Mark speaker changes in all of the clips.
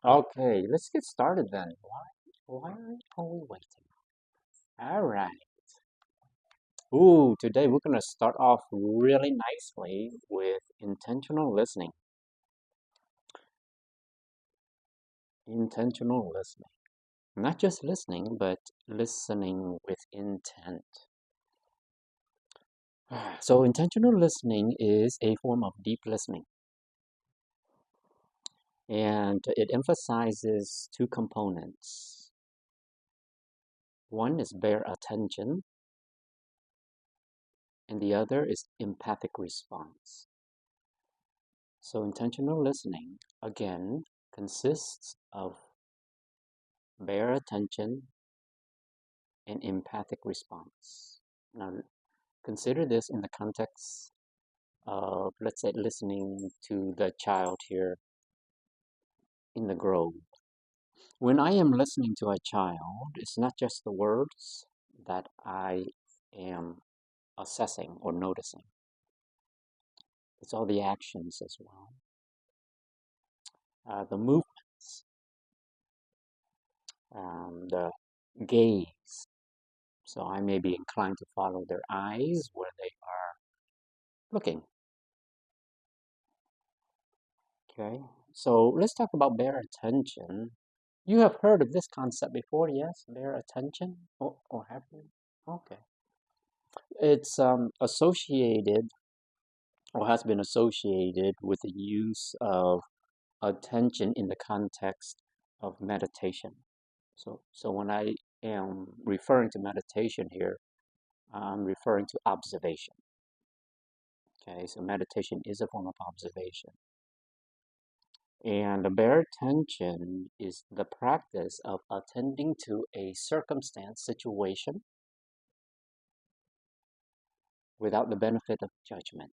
Speaker 1: Okay, let's get started then. Why are we waiting? All right. Ooh, today we're gonna start off really nicely with intentional listening. Intentional listening. Not just listening, but listening with intent. So intentional listening is a form of deep listening, and it emphasizes two components. One is bare attention, and the other is empathic response. So intentional listening, again, consists of bare attention and empathic response. Now, consider this in the context of, let's say, listening to the child here in the grove. When I am listening to a child, it's not just the words that I am assessing or noticing. It's all the actions as well, the movements, the gaze. So I may be inclined to follow their eyes where they are looking. Okay, so let's talk about bare attention. You have heard of this concept before, yes? Bare attention? Or have you? Okay. It's associated or has been associated with the use of attention in the context of meditation. So when I am referring to meditation here, I'm referring to observation. Okay, so meditation is a form of observation. And the bare attention is the practice of attending to a circumstance, situation, without the benefit of judgment.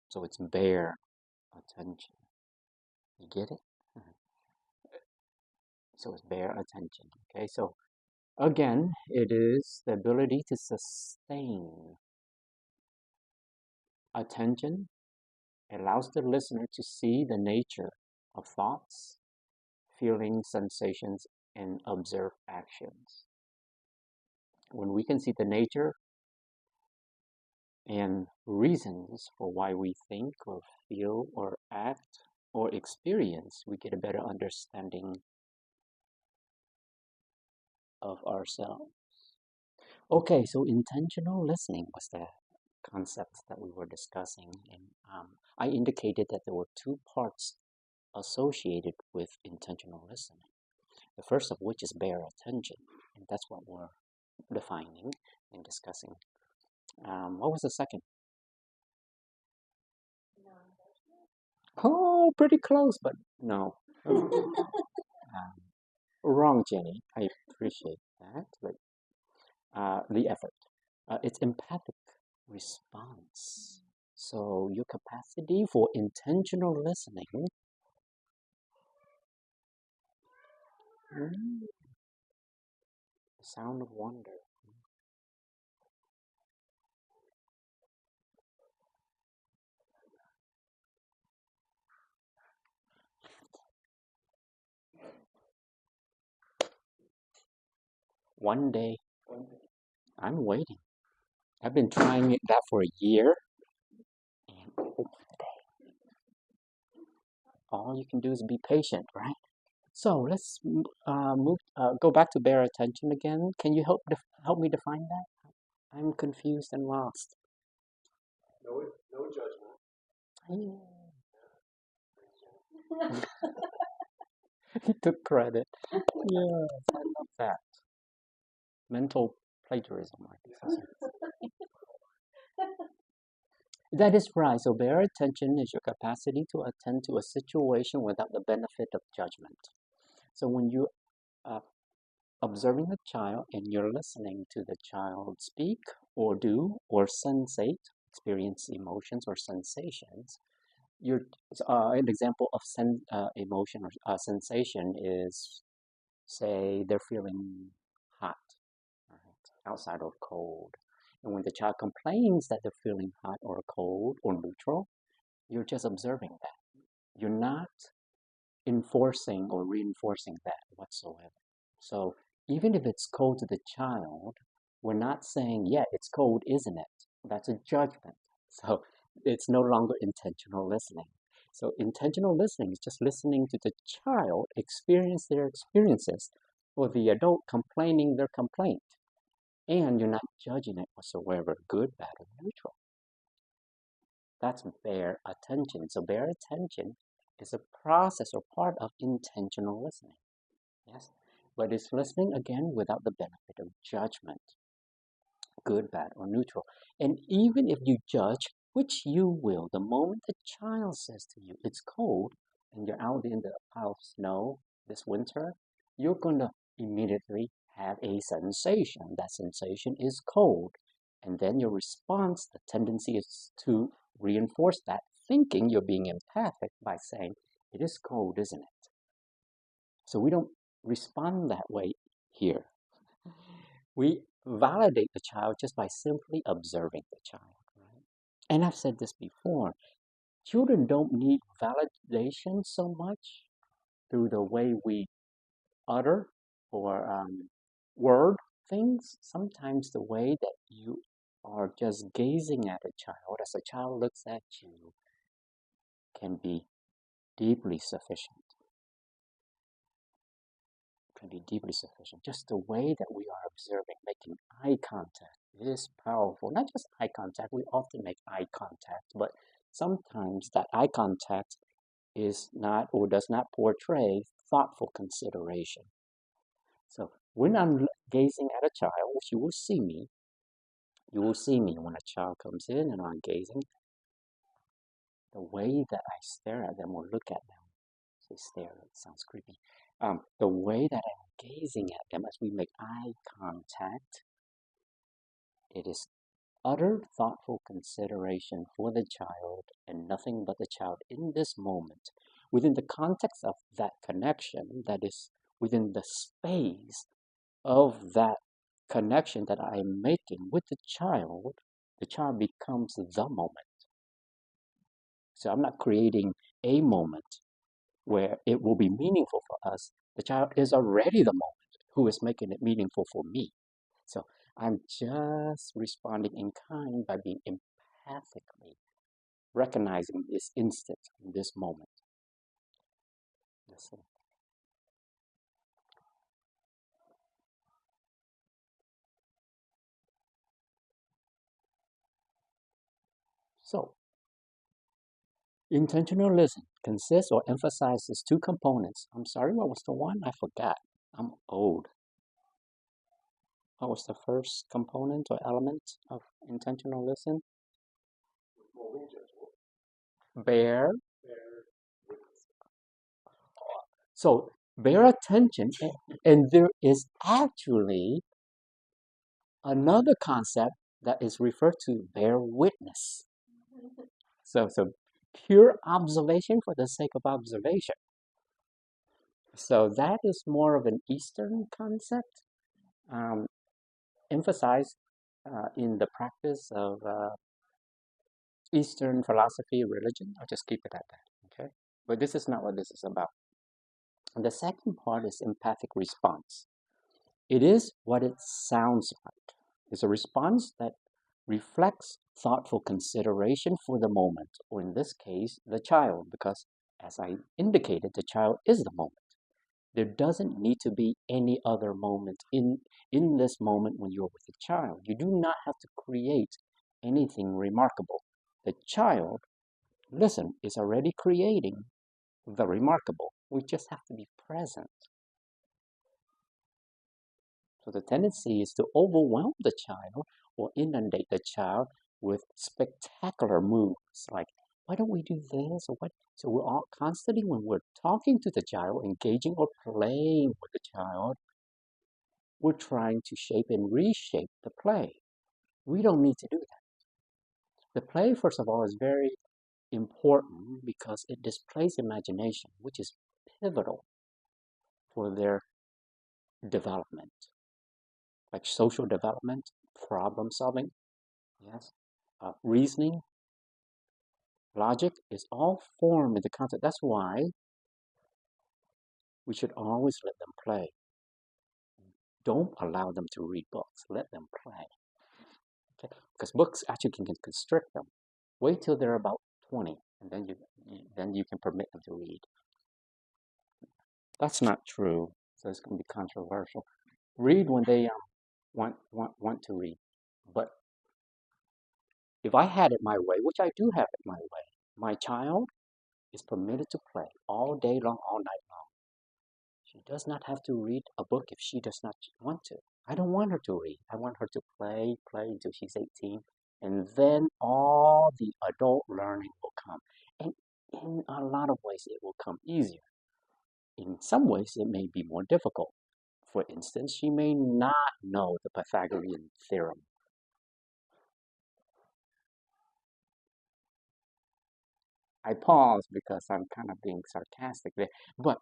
Speaker 1: So it's bare attention. You get it? So it's bare attention. Okay, so again, it is the ability to sustain attention, allows the listener to see the nature of thoughts, feelings, sensations, and observe actions. When we can see the nature and reasons for why we think or feel or act or experience, we get a better understanding of ourselves. Okay, so intentional listening was the concept that we were discussing, and I indicated that there were two parts associated with intentional listening. The first of which is bare attention, and that's what we're defining and discussing. What was the second? Oh, pretty close, but no. Wrong, Jenny. I appreciate that, but the effort. It's empathic response. So your capacity for intentional listening. The sound of wonder. One day, I'm waiting. I've been trying that for a year, and all you can do is be patient, right? So let's go back to bare attention again. Can you help me define that? I'm confused and lost.
Speaker 2: No judgment.
Speaker 1: He took credit. Yeah, I love that. Mental plagiarism, I guess. That is right. So bare attention is your capacity to attend to a situation without the benefit of judgment. So when you are observing the child and you're listening to the child speak or do or sensate, experience emotions or sensations, you're an example of emotion or sensation is, say, they're feeling hot, right, outside or cold. And when the child complains that they're feeling hot or cold or neutral, you're just observing that. You're not enforcing or reinforcing that whatsoever. So even if it's cold to the child, we're not saying, yeah, it's cold, isn't it? That's a judgment. So it's no longer intentional listening. So intentional listening is just listening to the child experience their experiences, or the adult complaining their complaint. And you're not judging it whatsoever, good, bad, or neutral. That's bare attention. So bare attention is a process or part of intentional listening. Yes, but it's listening again without the benefit of judgment, good, bad, or neutral. And even if you judge, which you will, the moment the child says to you, it's cold, and you're out in the pile of snow this winter, you're going to immediately have a sensation. That sensation is cold. And then your response, the tendency is to reinforce that, thinking you're being empathic by saying, it is cold, isn't it? So we don't respond that way here. We validate the child just by simply observing the child. Right? And I've said this before, children don't need validation so much through the way we utter or word things. Sometimes the way that you are just gazing at a child as a child looks at you can be deeply sufficient. Can be deeply sufficient. Just the way that we are observing, making eye contact is powerful. Not just eye contact, we often make eye contact, but sometimes that eye contact is not or does not portray thoughtful consideration. So when I'm gazing at a child, which you will see me when a child comes in and I'm gazing, the way that I stare at them or look at them, say stare, it sounds creepy. The way that I'm gazing at them as we make eye contact, it is utter thoughtful consideration for the child and nothing but the child in this moment. Within the context of that connection, that is within the space of that connection that I am making with the child becomes the moment. So I'm not creating a moment where it will be meaningful for us. The child is already the moment who is making it meaningful for me. So I'm just responding in kind by being empathically recognizing this instant, this moment. Listen. So, intentional listening consists or emphasizes two components. I'm sorry, what was the one? I forgot. I'm old. What was the first component or element of intentional listening?
Speaker 2: Withholding judgment.
Speaker 1: Bear.
Speaker 2: Bear witness.
Speaker 1: So, bear attention, and there is actually another concept that is referred to bear witness. So pure observation for the sake of observation. So that is more of an Eastern concept, emphasized in the practice of Eastern philosophy, religion. I'll just keep it at that, okay? But this is not what this is about. And the second part is empathic response. It is what it sounds like. It's a response that reflects thoughtful consideration for the moment, or in this case, the child, because as I indicated, the child is the moment. There doesn't need to be any other moment in this moment when you're with the child. You do not have to create anything remarkable. The child, listen, is already creating the remarkable. We just have to be present. So the tendency is to overwhelm the child or inundate the child with spectacular moves like, why don't we do this or what? So we're all constantly, when we're talking to the child, engaging or playing with the child, we're trying to shape and reshape the play. We don't need to do that. The play, first of all, is very important because it displays imagination, which is pivotal for their development, like social development, problem solving, yes, reasoning, logic is all formed in the concept. That's why We should always let them play. Don't allow them to read books. Let them play. Okay? Because books actually can constrict them. Wait till they're about 20, and then you can permit them to read. That's not true. So it's going to be controversial. Read when they want to read. But if I had it my way, which I do have it my way, my child is permitted to play all day long, all night long. She does not have to read a book if she does not want to. I don't want her to read. I want her to play until she's 18. And then all the adult learning will come. And in a lot of ways, it will come easier. In some ways, it may be more difficult. For instance, she may not know the Pythagorean theorem. I pause because I'm kind of being sarcastic there. But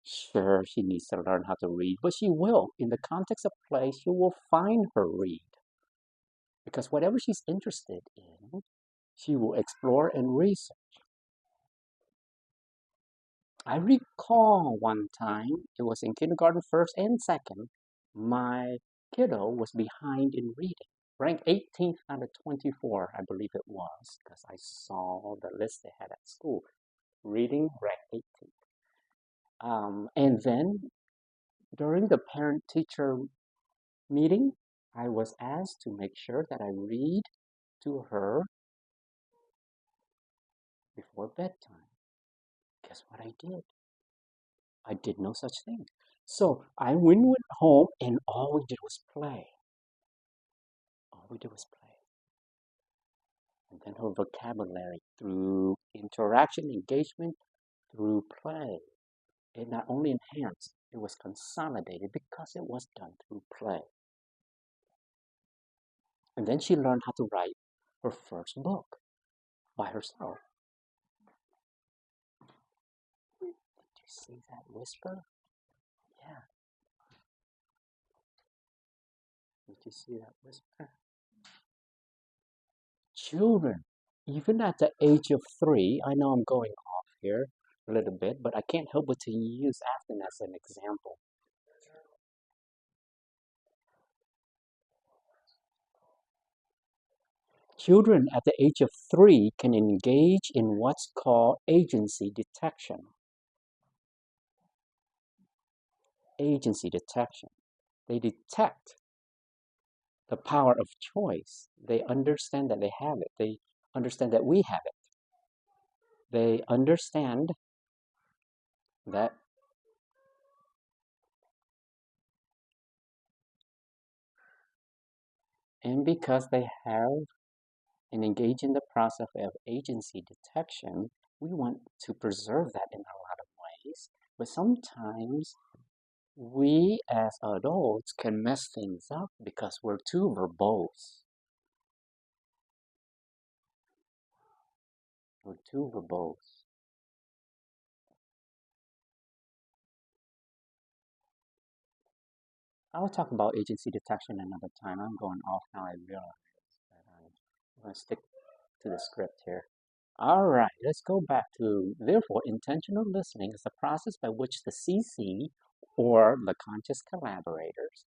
Speaker 1: sure, she needs to learn how to read, but she will. In the context of play, she will find her read. Because whatever she's interested in, she will explore and research. I recall one time, it was in kindergarten, first and second, my kiddo was behind in reading. Ranked 18th out of 24, I believe it was, because I saw the list they had at school. Reading ranked 18th. And then during the parent-teacher meeting, I was asked to make sure that I read to her before bedtime. Guess what I did? I did no such thing. So I went home and all we did was play. All we did was play. And then her vocabulary through interaction, engagement, through play, it not only enhanced, it was consolidated because it was done through play. And then she learned how to write her first book by herself. Did you see that whisper? Yeah. Did you see that whisper? Children, even at the age of 3, I know I'm going off here a little bit, but I can't help but to use Afton as an example. Children at the age of 3 can engage in what's called agency detection. Agency detection. They detect the power of choice. They understand that they have it. They understand that we have it. They understand that and because they have and engage in the process of agency detection, we want to preserve that in a lot of ways. But sometimes we as adults can mess things up because we're too verbose. We're too verbose. I'll talk about agency detection another time. I'm going off now, I realize. But I'm going to stick to the script here. All right, let's go back to, therefore, intentional listening is the process by which the CC, or the conscious collaborators,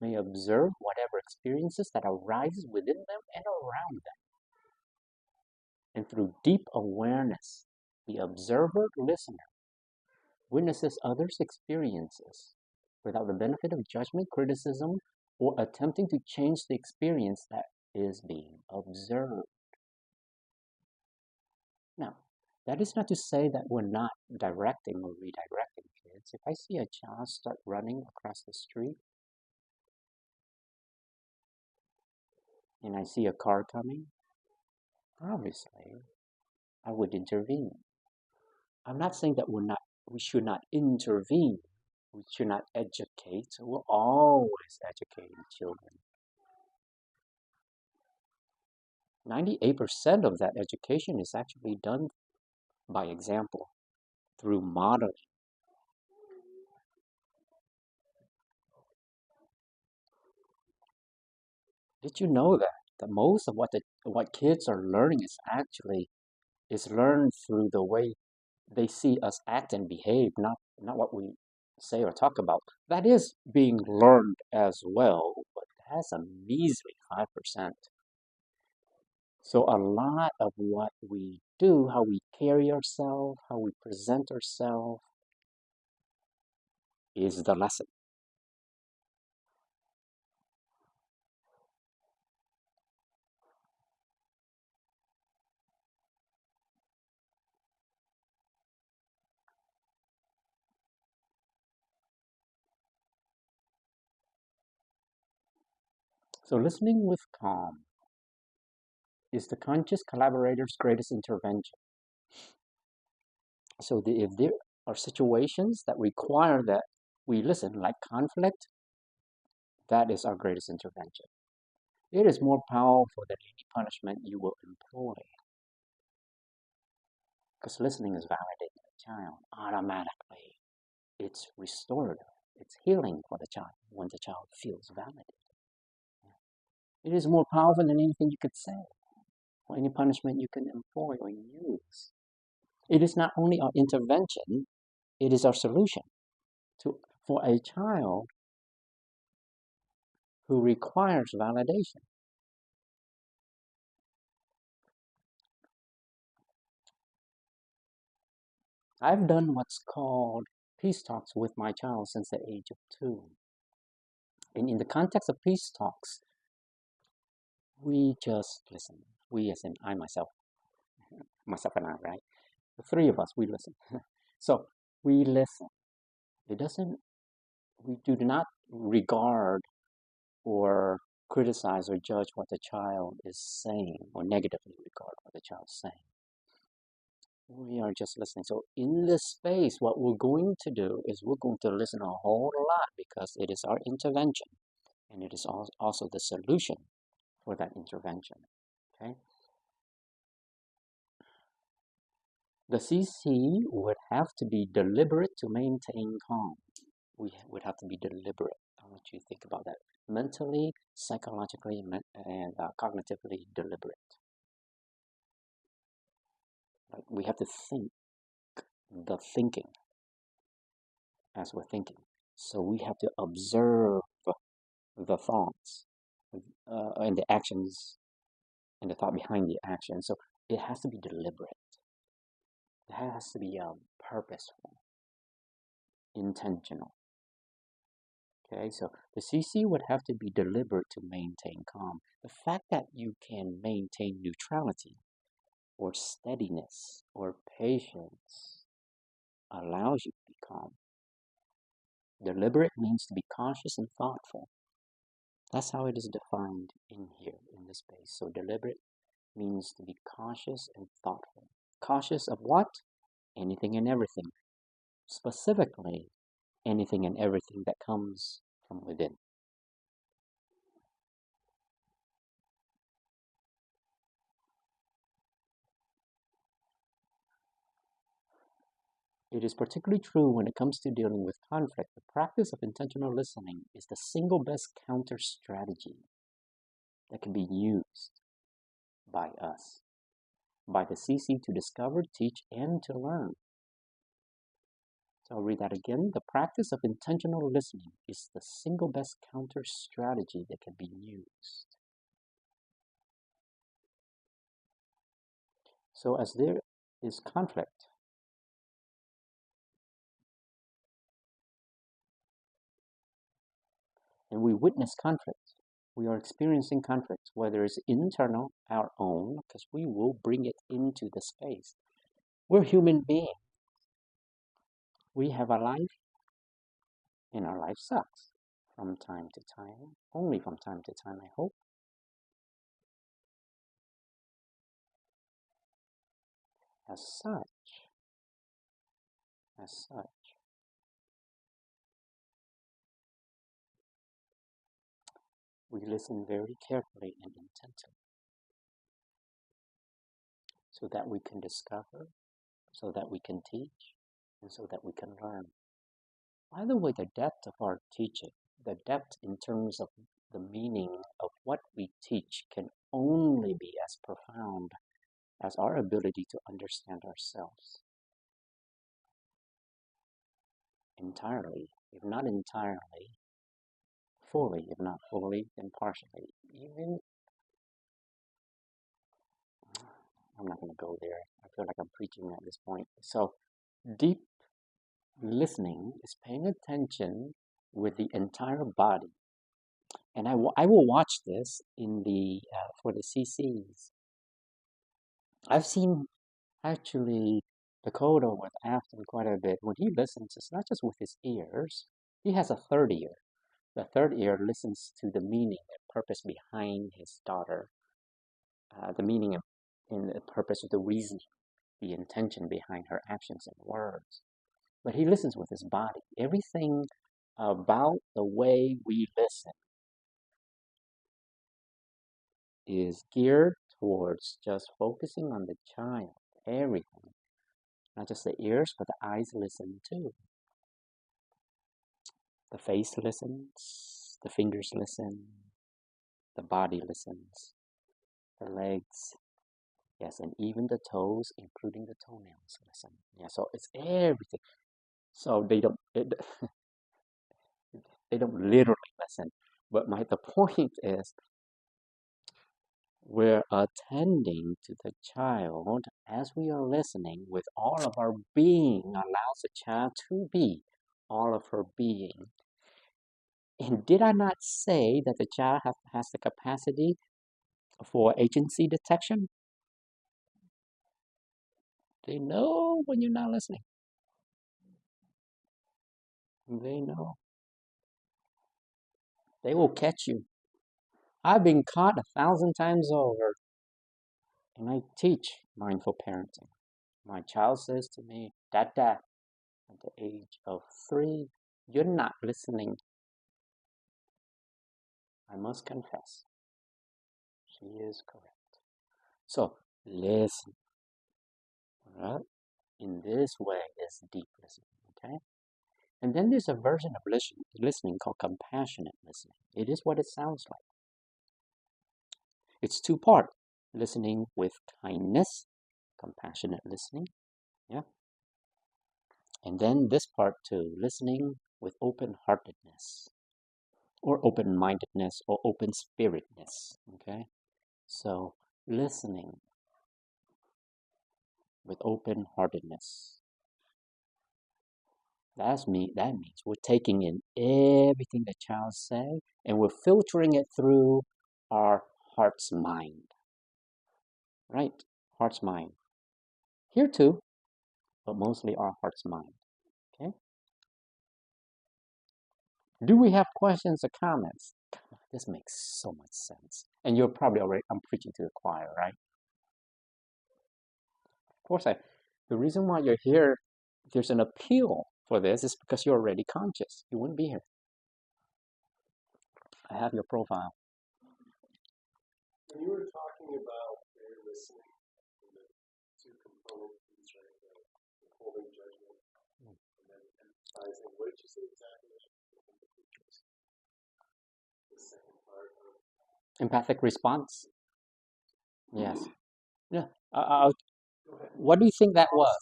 Speaker 1: may observe whatever experiences that arise within them and around them. And through deep awareness, the observer listener witnesses others' experiences without the benefit of judgment, criticism, or attempting to change the experience that is being observed. Now, that is not to say that we're not directing or redirecting kids. If I see a child start running across the street and I see a car coming, obviously I would intervene. I'm not saying that we should not intervene. We should not educate. We're always educating children. 98% of that education is actually done by example, through modeling. Did you know that most of what kids are learning is learned through the way they see us act and behave, not what we say or talk about, that is being learned as well, but that's a measly 5%. So a lot of what we do, how we carry ourselves, how we present ourselves, is the lesson. So listening with calm is the conscious collaborator's greatest intervention. So if there are situations that require that we listen, like conflict, that is our greatest intervention. It is more powerful than any punishment you will employ, because listening is validating the child automatically. It's restorative. It's healing for the child when the child feels validated. It is more powerful than anything you could say or any punishment you can employ or use. It is not only our intervention, it is our solution for a child who requires validation. I've done what's called peace talks with my child since the age of 2. And in the context of peace talks, we just listen. We, as in I, myself and I, right? The three of us, we listen. So we listen. It doesn't, we do not regard or criticize or judge what the child is saying or negatively regard what the child is saying. We are just listening. So in this space, what we're going to do is we're going to listen a whole lot, because it is our intervention and it is also the solution for that intervention. Okay. The CC would have to be deliberate to maintain calm. We would have to be deliberate. I want you to think about that. Mentally, psychologically, and cognitively deliberate. Like we have to think the thinking as we're thinking. So we have to observe the thoughts and the actions and the thought behind the action. So it has to be deliberate. It has to be purposeful, intentional. Okay, so the CC would have to be deliberate to maintain calm. The fact that you can maintain neutrality or steadiness or patience allows you to be calm. Deliberate means to be cautious and thoughtful. That's how it is defined in here, in this space. So deliberate means to be cautious and thoughtful. Cautious of what? Anything and everything. Specifically, anything and everything that comes from within. It is particularly true when it comes to dealing with conflict. The practice of intentional listening is the single best counter strategy that can be used by us, by the CC, to discover, teach, and to learn. So I'll read that again. The practice of intentional listening is the single best counter strategy that can be used. So as there is conflict, and we witness conflict, we are experiencing conflict, whether it's internal, our own, because we will bring it into the space. We're human beings. We have a life, and our life sucks from time to time, only from time to time, I hope. As such, we listen very carefully and intently so that we can discover, so that we can teach, and so that we can learn. By the way, the depth of our teaching, the depth in terms of the meaning of what we teach, can only be as profound as our ability to understand ourselves. entirely, if not entirely, fully, if not fully, then partially. Even, I'm not going to go there. I feel like I'm preaching at this point. So, deep listening is paying attention with the entire body. And I will watch this in the for the CCs. I've seen actually Dakota was after quite a bit. When he listens, it's not just with his ears. He has a third ear. The third ear listens to the meaning and purpose behind his daughter, the meaning and the purpose of the reasoning, the intention behind her actions and words. But he listens with his body. Everything about the way we listen is geared towards just focusing on the child. Everything. Not just the ears, but the eyes listen too. The face listens, the fingers listen, the body listens, the legs, yes, and even the toes, including the toenails, listen. Yeah, so it's everything. So they don't literally listen. But the point is we're attending to the child as we are listening with all of our being, allows the child to be all of her being. And did I not say that the child has the capacity for agency detection? They know when you're not listening. They know. They will catch you. I've been caught 1,000 times over, and I teach mindful parenting. My child says to me, Dada, at the age of 3, you're not listening. I must confess, she is correct. So, listen. Right? In this way is deep listening, okay? And then there's a version of listening called compassionate listening. It is what it sounds like. It's two-part. Listening with kindness, compassionate listening, yeah? And then this part too, listening with open-heartedness, or open-mindedness, or open-spiritedness, okay? So, listening with open-heartedness. That means we're taking in everything the child says and we're filtering it through our heart's mind. Right? Heart's mind. Here too, but mostly our heart's mind. Okay? Do we have questions or comments? Come on, this makes so much sense. And you're probably already, I'm preaching to the choir, right? Of course, the reason why you're here, there's an appeal for this, is because you're already conscious. You wouldn't be here. I have your profile.
Speaker 2: When you were talking about their listening and the two component piece, right? The holding judgment and then emphasizing. What did you say exactly? The second part of
Speaker 1: Empathic response. Yes. Yeah. What do you think that was?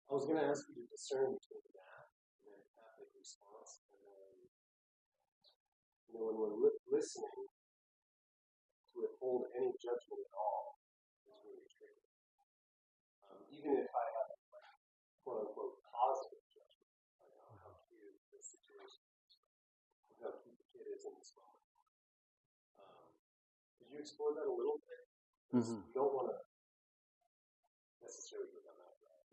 Speaker 2: I was going to ask you to discern between that and an empathic response, and then when we're listening, to withhold any judgment at all is really tricky. Even if I have quote unquote positive judgment, like how cute this situation is, how cute the kid is in this moment. Could you explore that a little bit? You don't want to necessarily go down that route.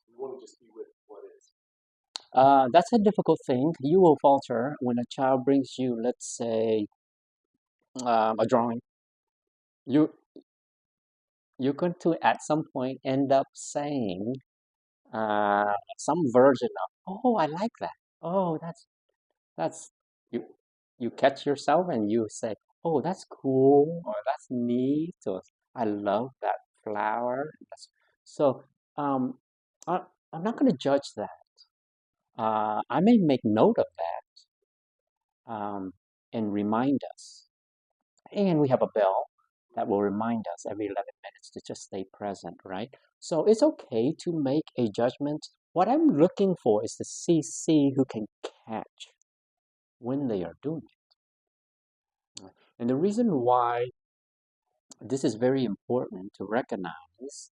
Speaker 2: You want to just be with what is.
Speaker 1: That's a difficult thing. You will falter when a child brings you, let's say, a drawing. You're going to at some point end up saying some version of, "Oh, I like that. Oh, that's you." You catch yourself and you say, "Oh, that's cool," or "That's neat," or "I love that flower." So, um, I, I'm not going to judge that. I may make note of that and remind us. And we have a bell that will remind us every 11 minutes to just stay present, right? So it's okay to make a judgment what I'm looking for is the CC who can catch when they are doing it. And the reason why this is very important to recognize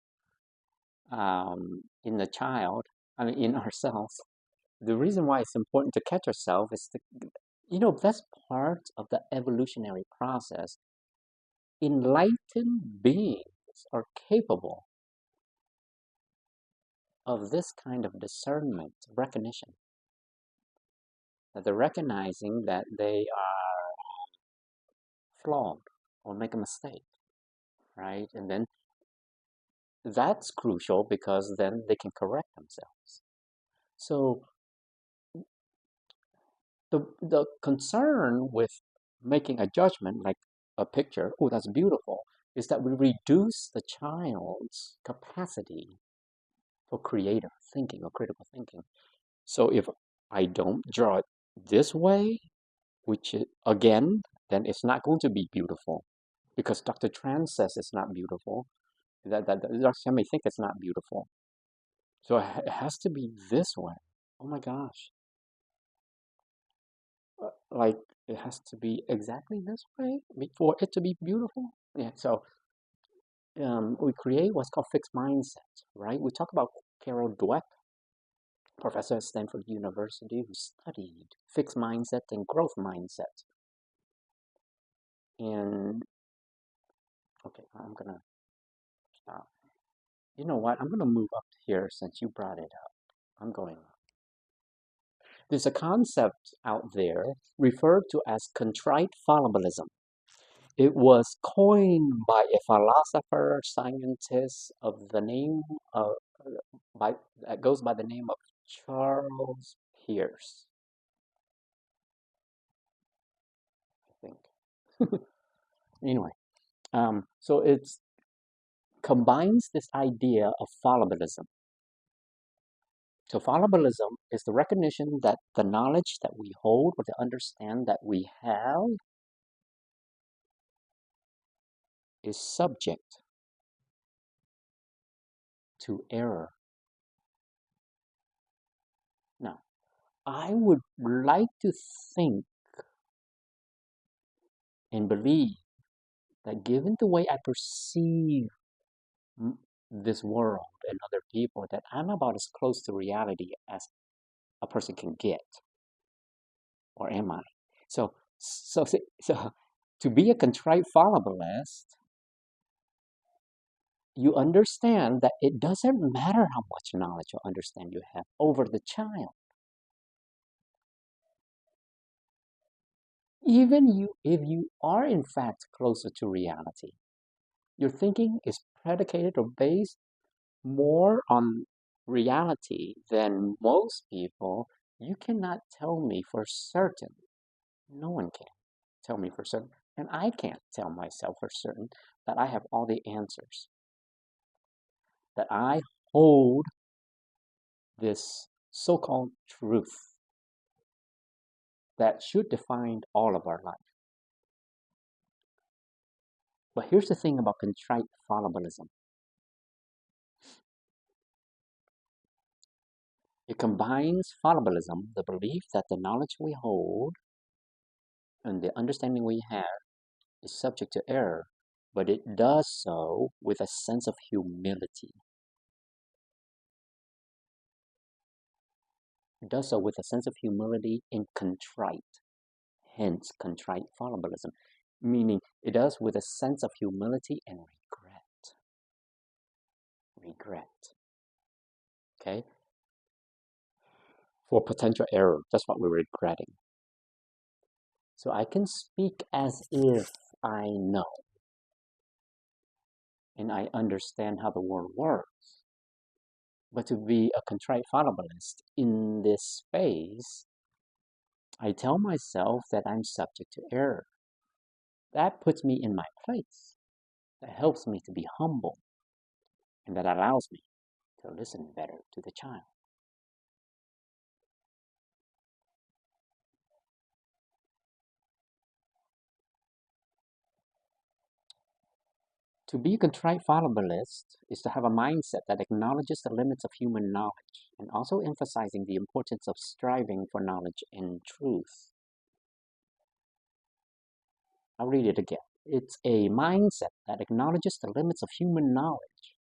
Speaker 1: in the child, in ourselves, the reason why it's important to catch ourselves is that's part of the evolutionary process. Enlightened beings are capable of this kind of discernment, recognition. That they're recognizing that they are flawed or make a mistake, right? And then that's crucial because then they can correct themselves. So the concern with making a judgment, like a picture, oh, that's beautiful, is that we reduce the child's capacity for creative thinking or critical thinking. So if I don't draw it this way, which is, again, then it's not going to be beautiful because Dr. Tran says it's not beautiful. That Dr. Tran may think it's not beautiful. So it has to be this way. Oh my gosh. Like it has to be exactly this way for it to be beautiful. Yeah. So we create what's called fixed mindset, right? We talk about Carol Dweck, professor at Stanford University, who studied fixed mindset and growth mindset. And okay, I'm gonna stop. You know what? I'm gonna move up here since you brought it up. I'm going up. There's a concept out there referred to as contrite fallibilism. It was coined by a philosopher, scientist of the name of that goes by the name of Charles Peirce, I think. Anyway, so it combines this idea of fallibilism. So fallibilism is the recognition that the knowledge that we hold or the understand that we have is subject to error. Now, I would like to think and believe that given the way I perceive this world and other people, that I'm about as close to reality as a person can get, or am I? So to be a contrite fallibilist, you understand that it doesn't matter how much knowledge or understand you have over the child. Even if you are in fact closer to reality, your thinking is predicated or based more on reality than most people. You cannot tell me for certain. No one can tell me for certain. And I can't tell myself for certain that I have all the answers, that I hold this so called truth that should define all of our life. But here's the thing about contrite fallibilism. It combines fallibilism, the belief that the knowledge we hold and the understanding we have is subject to error, but it does so with a sense of humility. It does so with a sense of humility and contrite, hence contrite fallibilism, meaning it does with a sense of humility and regret. Regret. Okay? For potential error. That's what we're regretting. So I can speak as if I know and I understand how the world works. But to be a contrite fallibilist in this space, I tell myself that I'm subject to error. That puts me in my place. That helps me to be humble. And that allows me to listen better to the child. To be a contrite fallibilist is to have a mindset that acknowledges the limits of human knowledge and also emphasizing the importance of striving for knowledge and truth. I'll read it again. It's a mindset that acknowledges the limits of human knowledge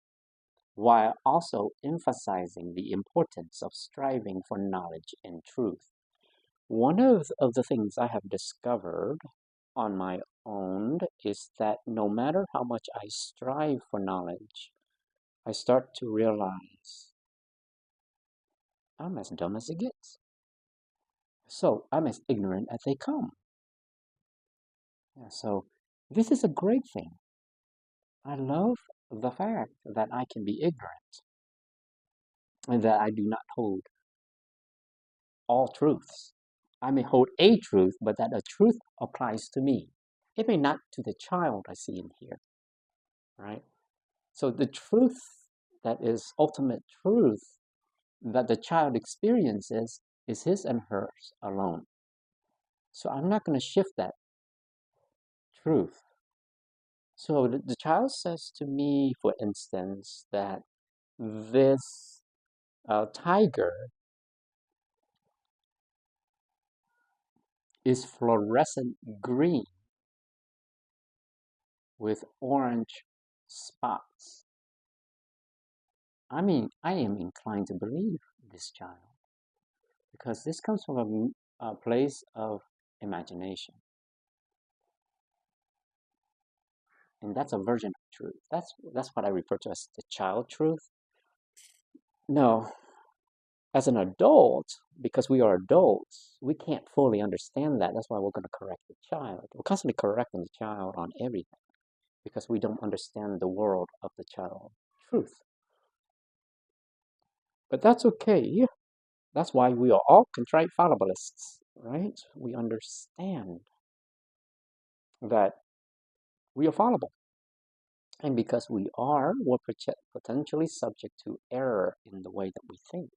Speaker 1: while also emphasizing the importance of striving for knowledge and truth. One of the things I have discovered on my own is that no matter how much I strive for knowledge, I start to realize I'm as dumb as it gets. So I'm as ignorant as they come. Yeah, so this is a great thing. I love the fact that I can be ignorant and that I do not hold all truths. I may hold a truth, but that a truth applies to me. It may not to the child I see in here, right? So the truth that is ultimate truth that the child experiences is his and hers alone. So I'm not going to shift that truth. So the child says to me, for instance, that this tiger is fluorescent green with orange spots. I mean, I am inclined to believe this child because this comes from a place of imagination. And that's a version of truth. That's what I refer to as the child truth. No, as an adult, because we are adults, we can't fully understand that. That's why we're going to correct the child. We're constantly correcting the child on everything because we don't understand the world of the child truth. But that's okay. That's why we are all contrite fallibilists, right? We understand that we are fallible. And because we are, we're potentially subject to error in the way that we think,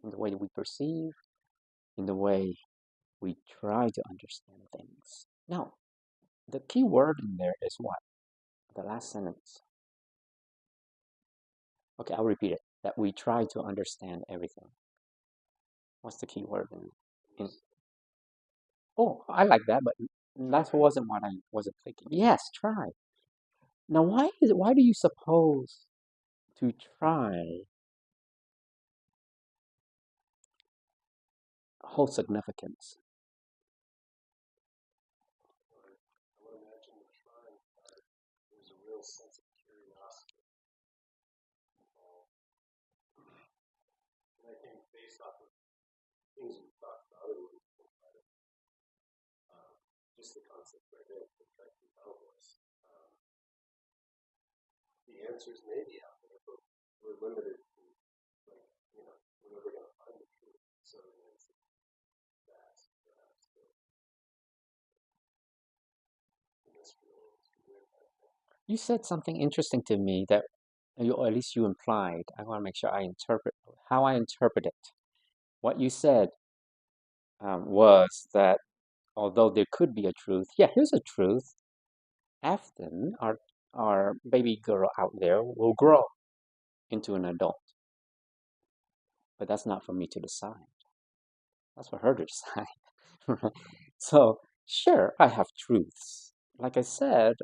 Speaker 1: in the way that we perceive, in the way we try to understand things. Now, the key word in there is what? The last sentence. Okay, I'll repeat it. That we try to understand everything. What's the key word in oh, I like that, but that wasn't what I wasn't thinking. Yes, try. Now, why do you suppose to try hold significance?
Speaker 2: I would imagine the trying part, there's a real sense of curiosity involved. And I think based off of things we've talked about earlier, just the concept right there, the correcting boundless. The answers may be out there, but we're limited to, like, we're never going to find the truth. So it's vast, perhaps, but the mystery is weird.
Speaker 1: You said something interesting to me that, or at least you implied. I want to make sure I interpret how I interpret it. What you said was that although there could be a truth, yeah, here's a truth. Often our baby girl out there will grow into an adult, but that's not for me to decide. That's for her to decide. Right? So sure, I have truths. Like I said,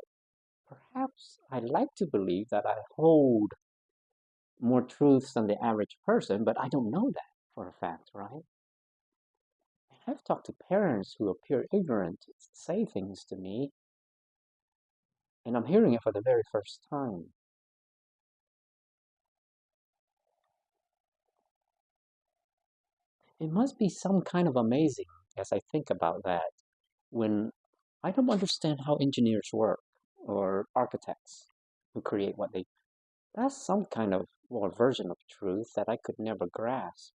Speaker 1: perhaps I like to believe that I hold more truths than the average person, but I don't know that for a fact, right? I've talked to parents who appear ignorant say things to me, and I'm hearing it for the very first time. It must be some kind of amazing as I think about that when I don't understand how engineers work or architects who create what they. That's some kind of or version of truth that I could never grasp,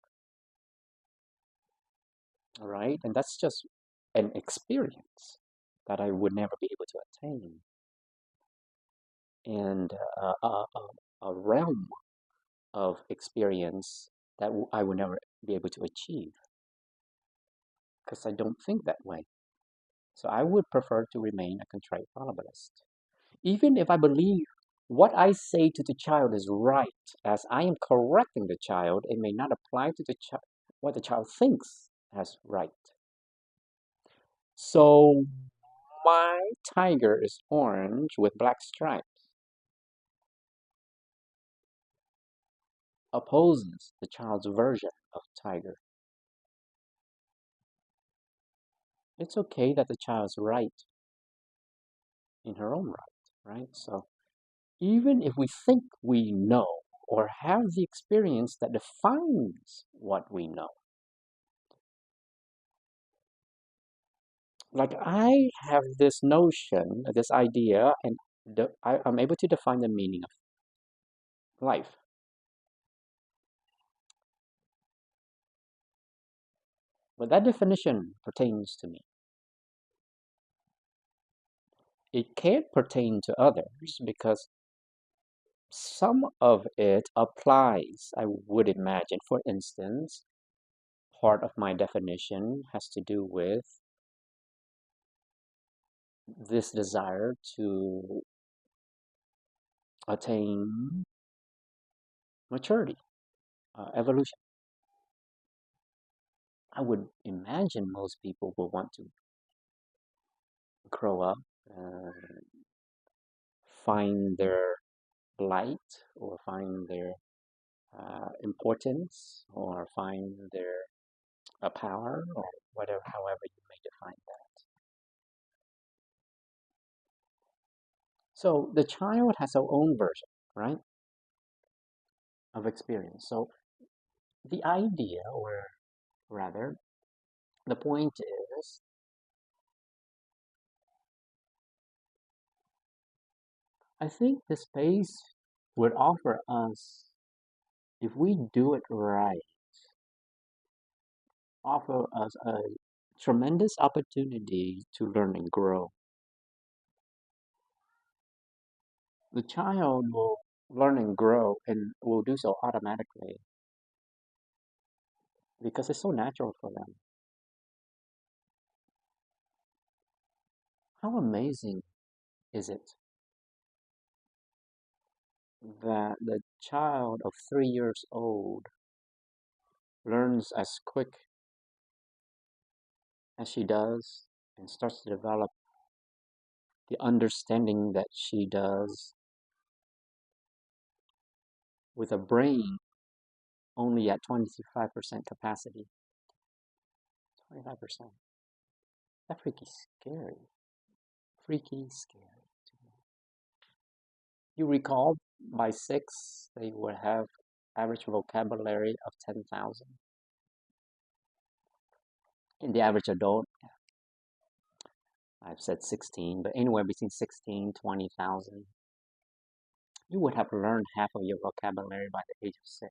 Speaker 1: right? And that's just an experience that I would never be able to attain, and a realm of experience that I would never be able to achieve because I don't think that way. So I would prefer to remain a contrite fallibilist, even if I believe what I say to the child is right. As I am correcting the child, it may not apply to the what the child thinks as right. So my tiger is orange with black stripes. Opposes the child's version of tiger. It's okay that the child's right in her own right? So even if we think we know or have the experience that defines what we know, like I have this notion, this idea, and I'm able to define the meaning of life. But that definition pertains to me. It can't pertain to others because some of it applies, I would imagine. For instance, part of my definition has to do with this desire to attain maturity, evolution. I would imagine most people will want to grow up, uh, find their light, or find their importance, or find their power, or whatever, however you may define that. So the child has her own version, right, of experience. So the idea, or rather, the point is, I think the space would offer us, if we do it right, offer us a tremendous opportunity to learn and grow. The child will learn and grow and will do so automatically because it's so natural for them. How amazing is it that the child of 3 years old learns as quick as she does and starts to develop the understanding that she does with a brain only at 25% capacity. 25%. That's freaky scary. Freaky scary. You recall by 6, they would have average vocabulary of 10,000. In the average adult, I've said 16, but anywhere between 16, 20,000. You would have learned half of your vocabulary by the age of 6.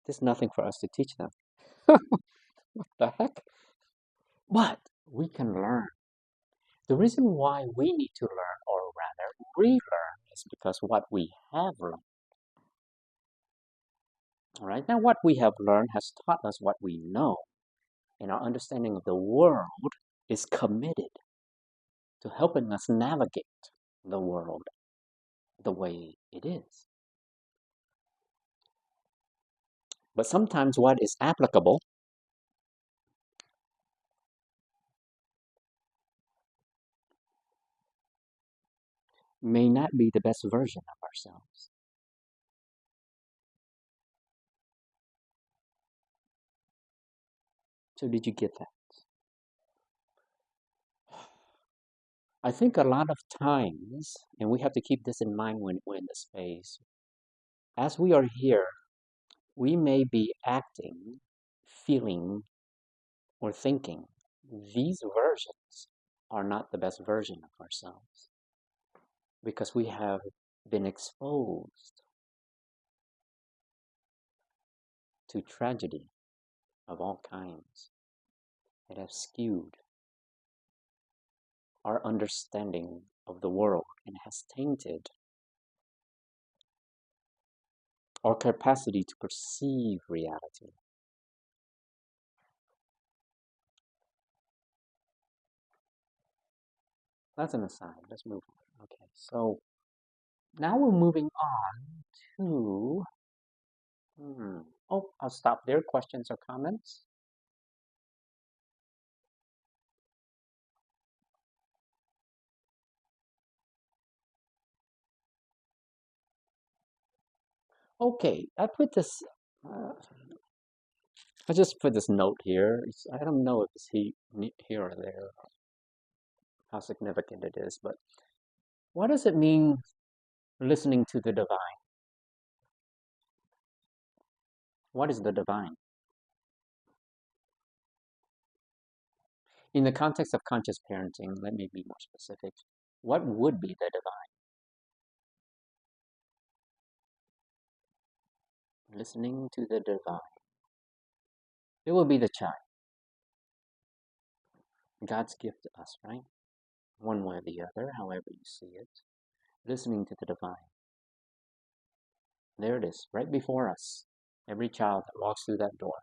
Speaker 1: There's nothing for us to teach them. What the heck? But we can learn. The reason why we need to learn, or rather relearn, is because what we have learned. All right, now what we have learned has taught us what we know, and our understanding of the world is committed to helping us navigate the world the way it is. But sometimes what is applicable may not be the best version of ourselves. So did you get that? I think a lot of times, and we have to keep this in mind when we're in the space, as we are here, we may be acting, feeling, or thinking. These versions are not the best version of ourselves because we have been exposed to tragedy of all kinds that have skewed our understanding of the world and has tainted our capacity to perceive reality. That's an aside. Let's move on. Okay, so now we're moving on to. Oh, I'll stop there. Questions or comments? Okay, Uh, I just put this note here. I don't know if it's here or there, how significant it is, but what does it mean listening to the divine? What is the divine? In the context of conscious parenting, let me be more specific. What would be the divine? Listening to the divine. It will be the child. God's gift to us, right? One way or the other, however you see it. Listening to the divine. There it is, right before us. Every child that walks through that door.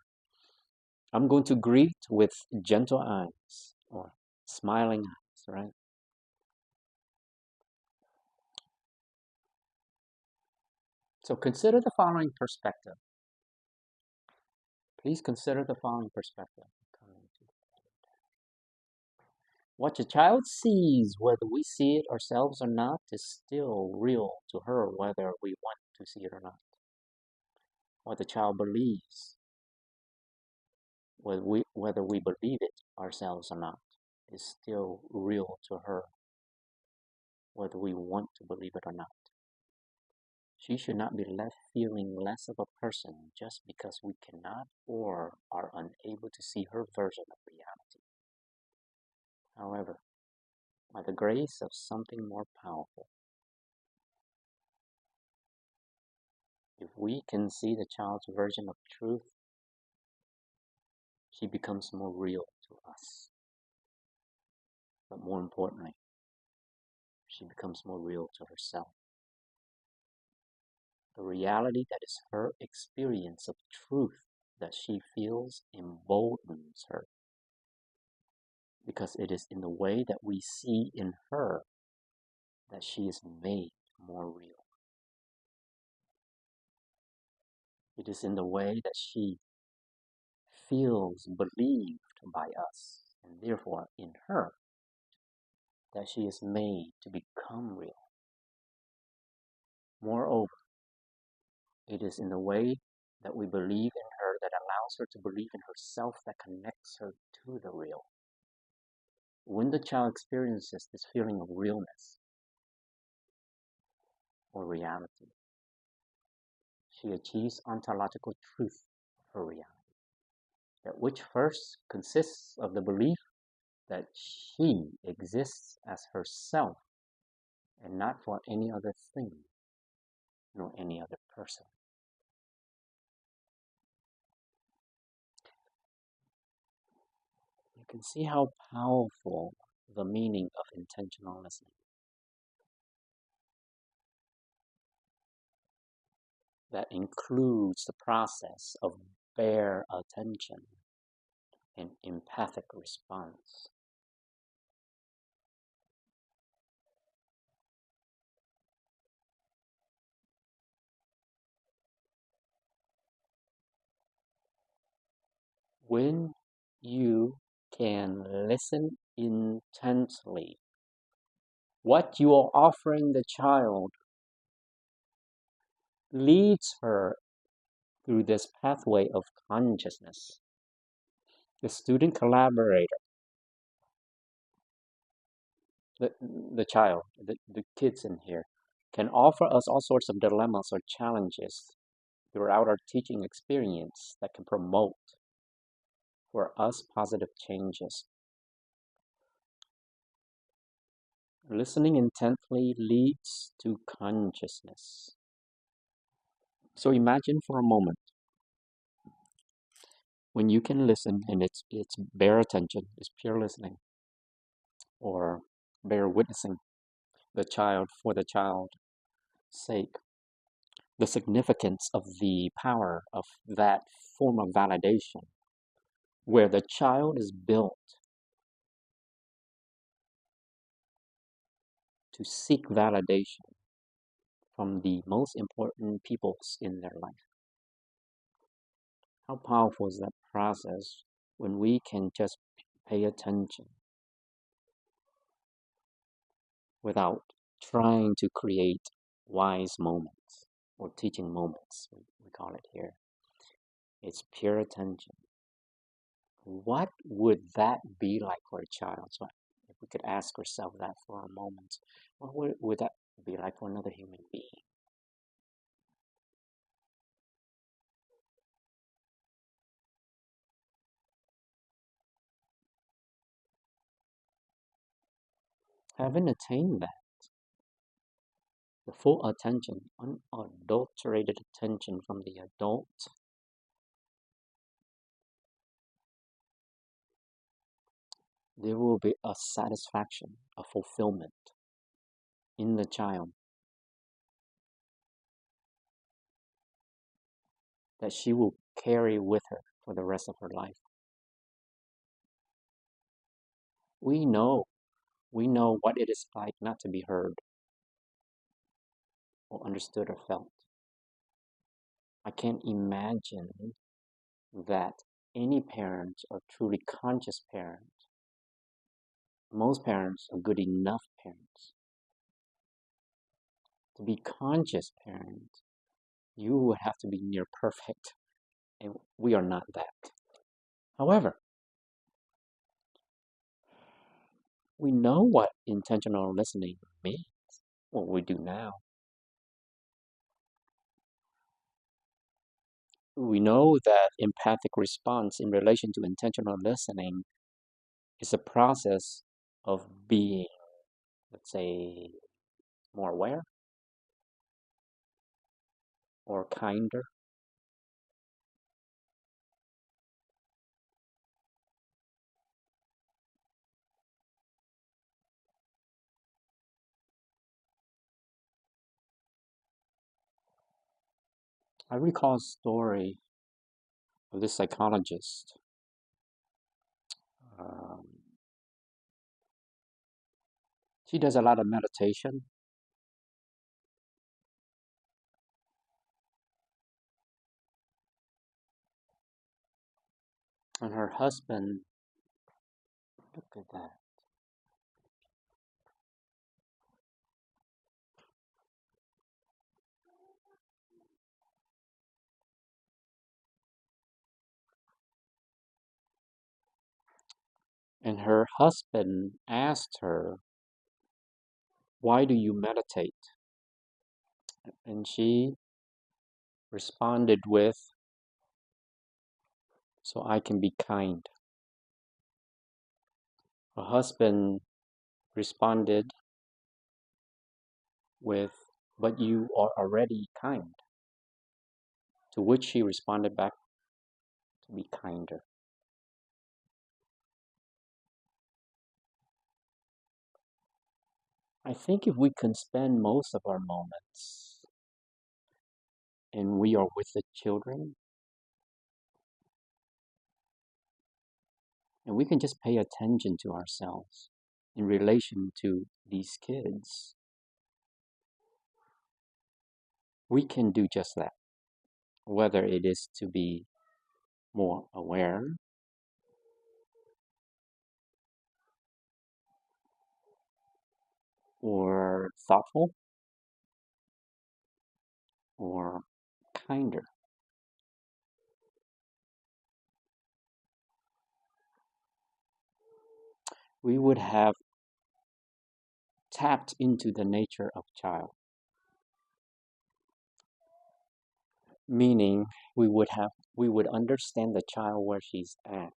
Speaker 1: I'm going to greet with gentle eyes or smiling eyes, right? So consider the following perspective. Please consider the following perspective. What your child sees, whether we see it ourselves or not, is still real to her, whether we want to see it or not. What the child believes, whether we believe it ourselves or not, is still real to her, whether we want to believe it or not. She should not be left feeling less of a person just because we cannot or are unable to see her version of reality. However, by the grace of something more powerful, if we can see the child's version of truth, she becomes more real to us. But more importantly, she becomes more real to herself. The reality that is her experience of truth that she feels emboldens her, because it is in the way that we see in her that she is made more real. It is in the way that she feels believed by us, and therefore in her, that she is made to become real. Moreover, it is in the way that we believe in her that allows her to believe in herself that connects her to the real. When the child experiences this feeling of realness or reality, she achieves ontological truth for reality, that which first consists of the belief that she exists as herself and not for any other thing nor any other person. You can see how powerful the meaning of intentional listening. That includes the process of bare attention and empathic response. When you can listen intensely, what you are offering the child leads her through this pathway of consciousness. The student collaborator, the child, the kids in here, can offer us all sorts of dilemmas or challenges throughout our teaching experience that can promote for us positive changes. Listening intently leads to consciousness. So imagine for a moment when you can listen and it's bare attention, it's pure listening, or bare witnessing the child for the child's sake. The significance of the power of that form of validation, where the child is built to seek validation from the most important peoples in their life. How powerful is that process when we can just pay attention without trying to create wise moments or teaching moments, we call it here. It's pure attention. What would that be like for a child? So if we could ask ourselves that for a moment, what would that be like for another human being? Having attained that, the full attention, unadulterated attention from the adult, there will be a satisfaction, a fulfillment in the child that she will carry with her for the rest of her life. We know, we know what it is like not to be heard or understood or felt. I can't imagine that any parent, a truly conscious parent, most parents are good enough parents. To be conscious parent, you would have to be near perfect, and we are not that. However, we know what intentional listening means, what we do now. We know that empathic response in relation to intentional listening is a process of being, let's say, more aware or kinder. I recall a story of this psychologist. Um, she does a lot of meditation, and her husband, look at that. And her husband asked her, "Why do you meditate?" And she responded with, "So I can be kind." Her husband responded with, "But you are already kind." To which she responded back, "To be kinder." I think if we can spend most of our moments and we are with the children, and we can just pay attention to ourselves in relation to these kids, we can do just that. Whether it is to be more aware or thoughtful or kinder. We would have tapped into the nature of child, meaning we would understand the child where she's at,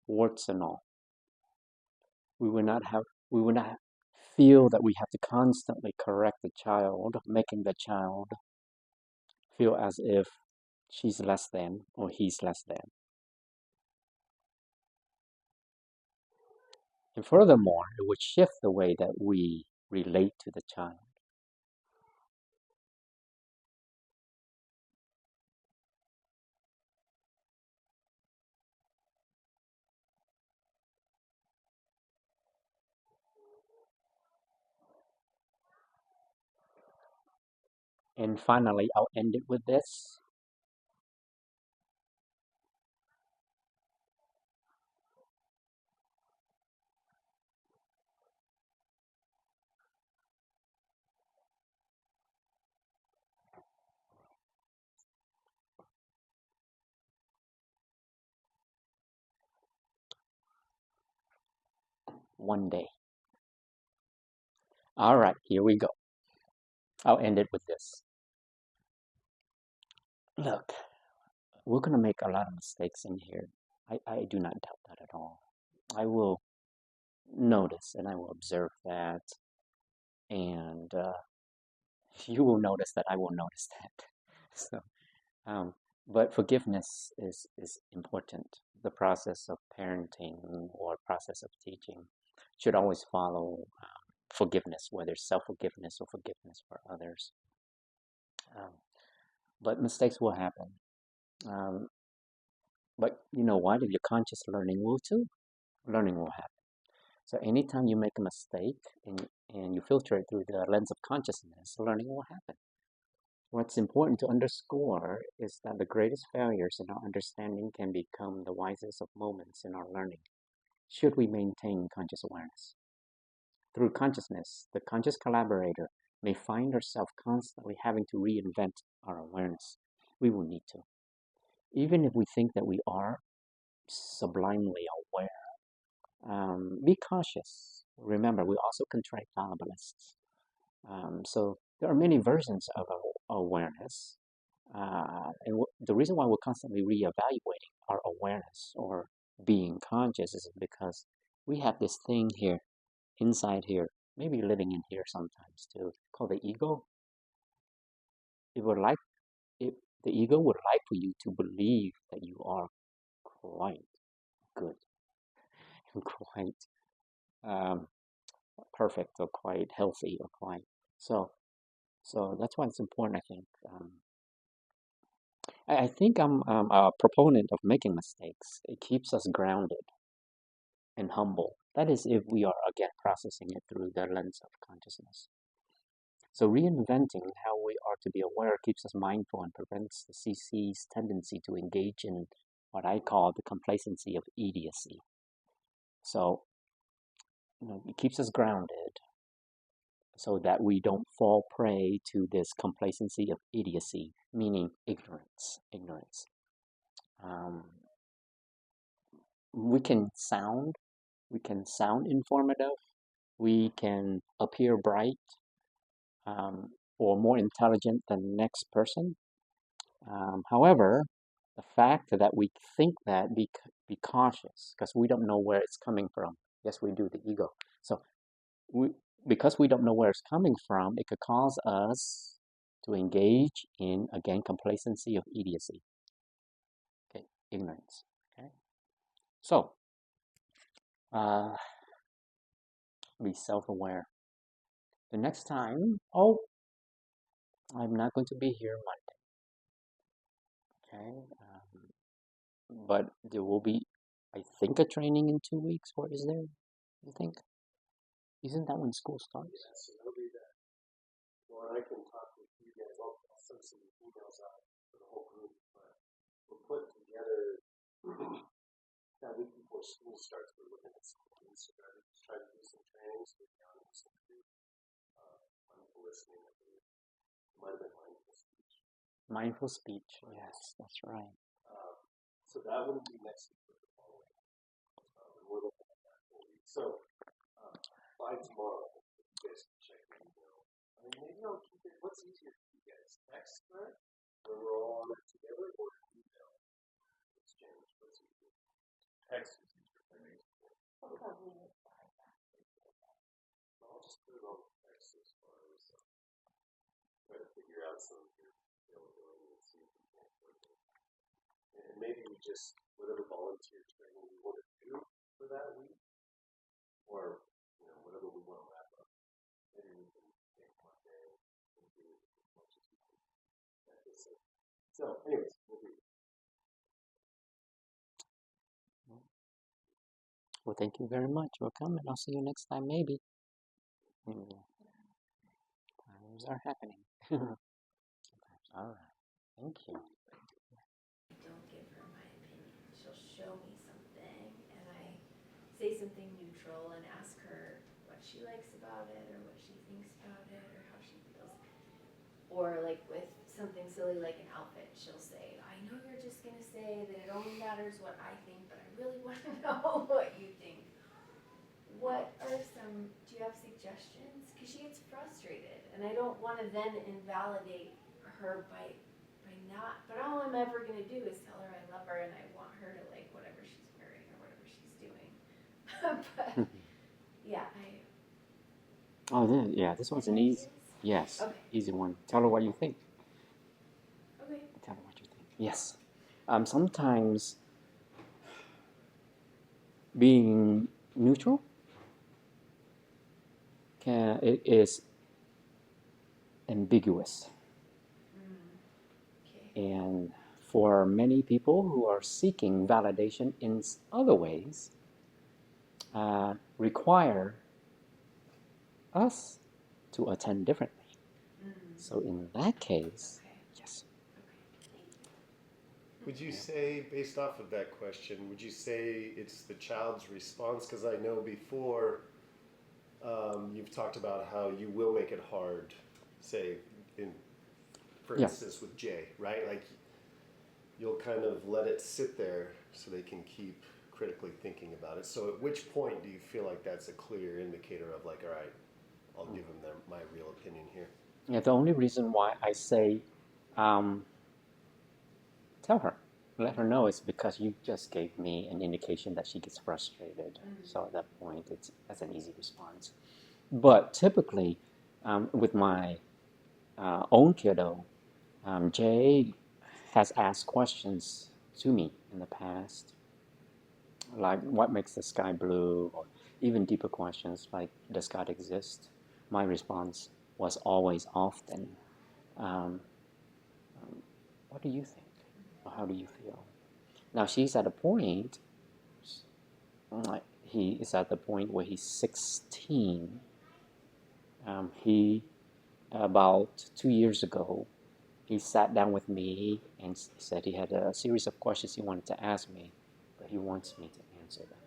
Speaker 1: warts and all. We would not feel that we have to constantly correct the child, making the child feel as if she's less than or he's less than. And furthermore, it would shift the way that we relate to the child. And finally, I'll end it with this. One day. All right, here we go. I'll end it with this. Look, we're going to make a lot of mistakes in here. I do not doubt that at all. I will notice and I will observe that. And you will notice that I will notice that. So, um, but forgiveness is important. The process of parenting or process of teaching should always follow forgiveness, whether self-forgiveness or forgiveness for others. Um, but mistakes will happen. Um, but you know what? If you're conscious, learning will too. Learning will happen. So anytime you make a mistake and you filter it through the lens of consciousness, learning will happen. What's important to underscore is that the greatest failures in our understanding can become the wisest of moments in our learning, should we maintain conscious awareness. Through consciousness, the conscious collaborator may find ourselves constantly having to reinvent our awareness. We will need to. Even if we think that we are sublimely aware, be cautious. Remember, we also contract fallibilists. So there are many versions of awareness. And the reason why we're constantly reevaluating our awareness or being conscious is because we have this thing here, inside here, maybe living in here sometimes too, called the ego. It would like it, the ego would like for you to believe that you are quite good, quite um, perfect, or quite healthy, or quite so. So that's why it's important, I think. I think I'm a proponent of making mistakes. It keeps us grounded and humble. That is, if we are again processing it through the lens of consciousness. So, reinventing how we are to be aware keeps us mindful and prevents the CC's tendency to engage in what I call the complacency of idiocy. So, it keeps us grounded so that we don't fall prey to this complacency of idiocy, meaning ignorance. Ignorance. Um, we can sound informative, we can appear bright, or more intelligent than the next person. However, the fact that we think that, be cautious, because we don't know where it's coming from. Yes, we do, the ego. So we because we don't know where it's coming from, it could cause us to engage in, again, complacency of idiocy. Okay, ignorance. Okay, so uh, be self-aware. The next time, I'm not going to be here Monday. Okay, but there will be, I think, a training in 2 weeks, or is there? You think? Isn't that when school starts?
Speaker 2: Yes, so it'll be that. Well, I can talk with you guys. I'll send some emails out for the whole group, but we'll put together that week before school starts. We're looking at some things, so I just try to do some trainings with young listeners to mindful listening. I believe it might have been mindful speech.
Speaker 1: Mindful speech. Yes, that's right.
Speaker 2: So that wouldn't be next week, but the following. And we're looking at that whole week. So by tomorrow, you guys can check your email. I mean, maybe I'll keep it. What's easier for you guys? Text thread, where we're all on it together, or email exchange? What's easier? Text is easier for me. I'll just put it on the text as far as try to figure out some of your availability and see if we can work it. And maybe we just, whatever volunteer training we want to do for that week, or whatever we want to wrap up, maybe we can take one day and do as much as we can. So, anyways, we'll do.
Speaker 1: Well, thank you very much for coming. I'll see you next time, maybe. Times are happening. All right. Thank you.
Speaker 3: Don't give her my opinion. She'll show me something, and I say something neutral and ask her what she likes about it, or what she thinks about it, or how she feels. Or like with something silly like an outfit, she'll say, I know you're just gonna say that it only matters what I think, but I really want to know what you think. What are some, do you have suggestions? Because she gets frustrated, and I don't want to then invalidate her by not, but all I'm ever going to do is tell her I love her and I want her to like whatever she's wearing or whatever she's doing. But yeah,
Speaker 1: Oh, yeah, this one's an
Speaker 3: any
Speaker 1: easy,
Speaker 3: ideas?
Speaker 1: yes,
Speaker 3: Okay.
Speaker 1: easy one. Tell her what you think.
Speaker 3: Okay.
Speaker 1: Tell her what you think. Yes. Sometimes being neutral it is ambiguous.
Speaker 3: Okay.
Speaker 1: And for many people who are seeking validation in other ways, require us to attend differently. So in that case,
Speaker 3: Okay.
Speaker 1: yes.
Speaker 2: Would you say, based off of that question, would you say it's the child's response? Because I know before you've talked about how you will make it hard, say, for
Speaker 1: Yeah.
Speaker 2: instance, with Jay, right? Like you'll kind of let it sit there so they can keep critically thinking about it. So at which point do you feel like that's a clear indicator of like, all right, I'll give them my real opinion here?
Speaker 1: Yeah, the only reason why I say tell her, let her know is because you just gave me an indication that she gets frustrated. So at that point, that's an easy response. But typically, with my own kiddo, Jay has asked questions to me in the past, like what makes the sky blue, or even deeper questions like does God exist? My response was always often, um, what do you think? Or how do you feel? Now she's at a point, he is at the point where he's 16. He, about 2 years ago, he sat down with me and said he had a series of questions he wanted to ask me, but he wants me to answer them.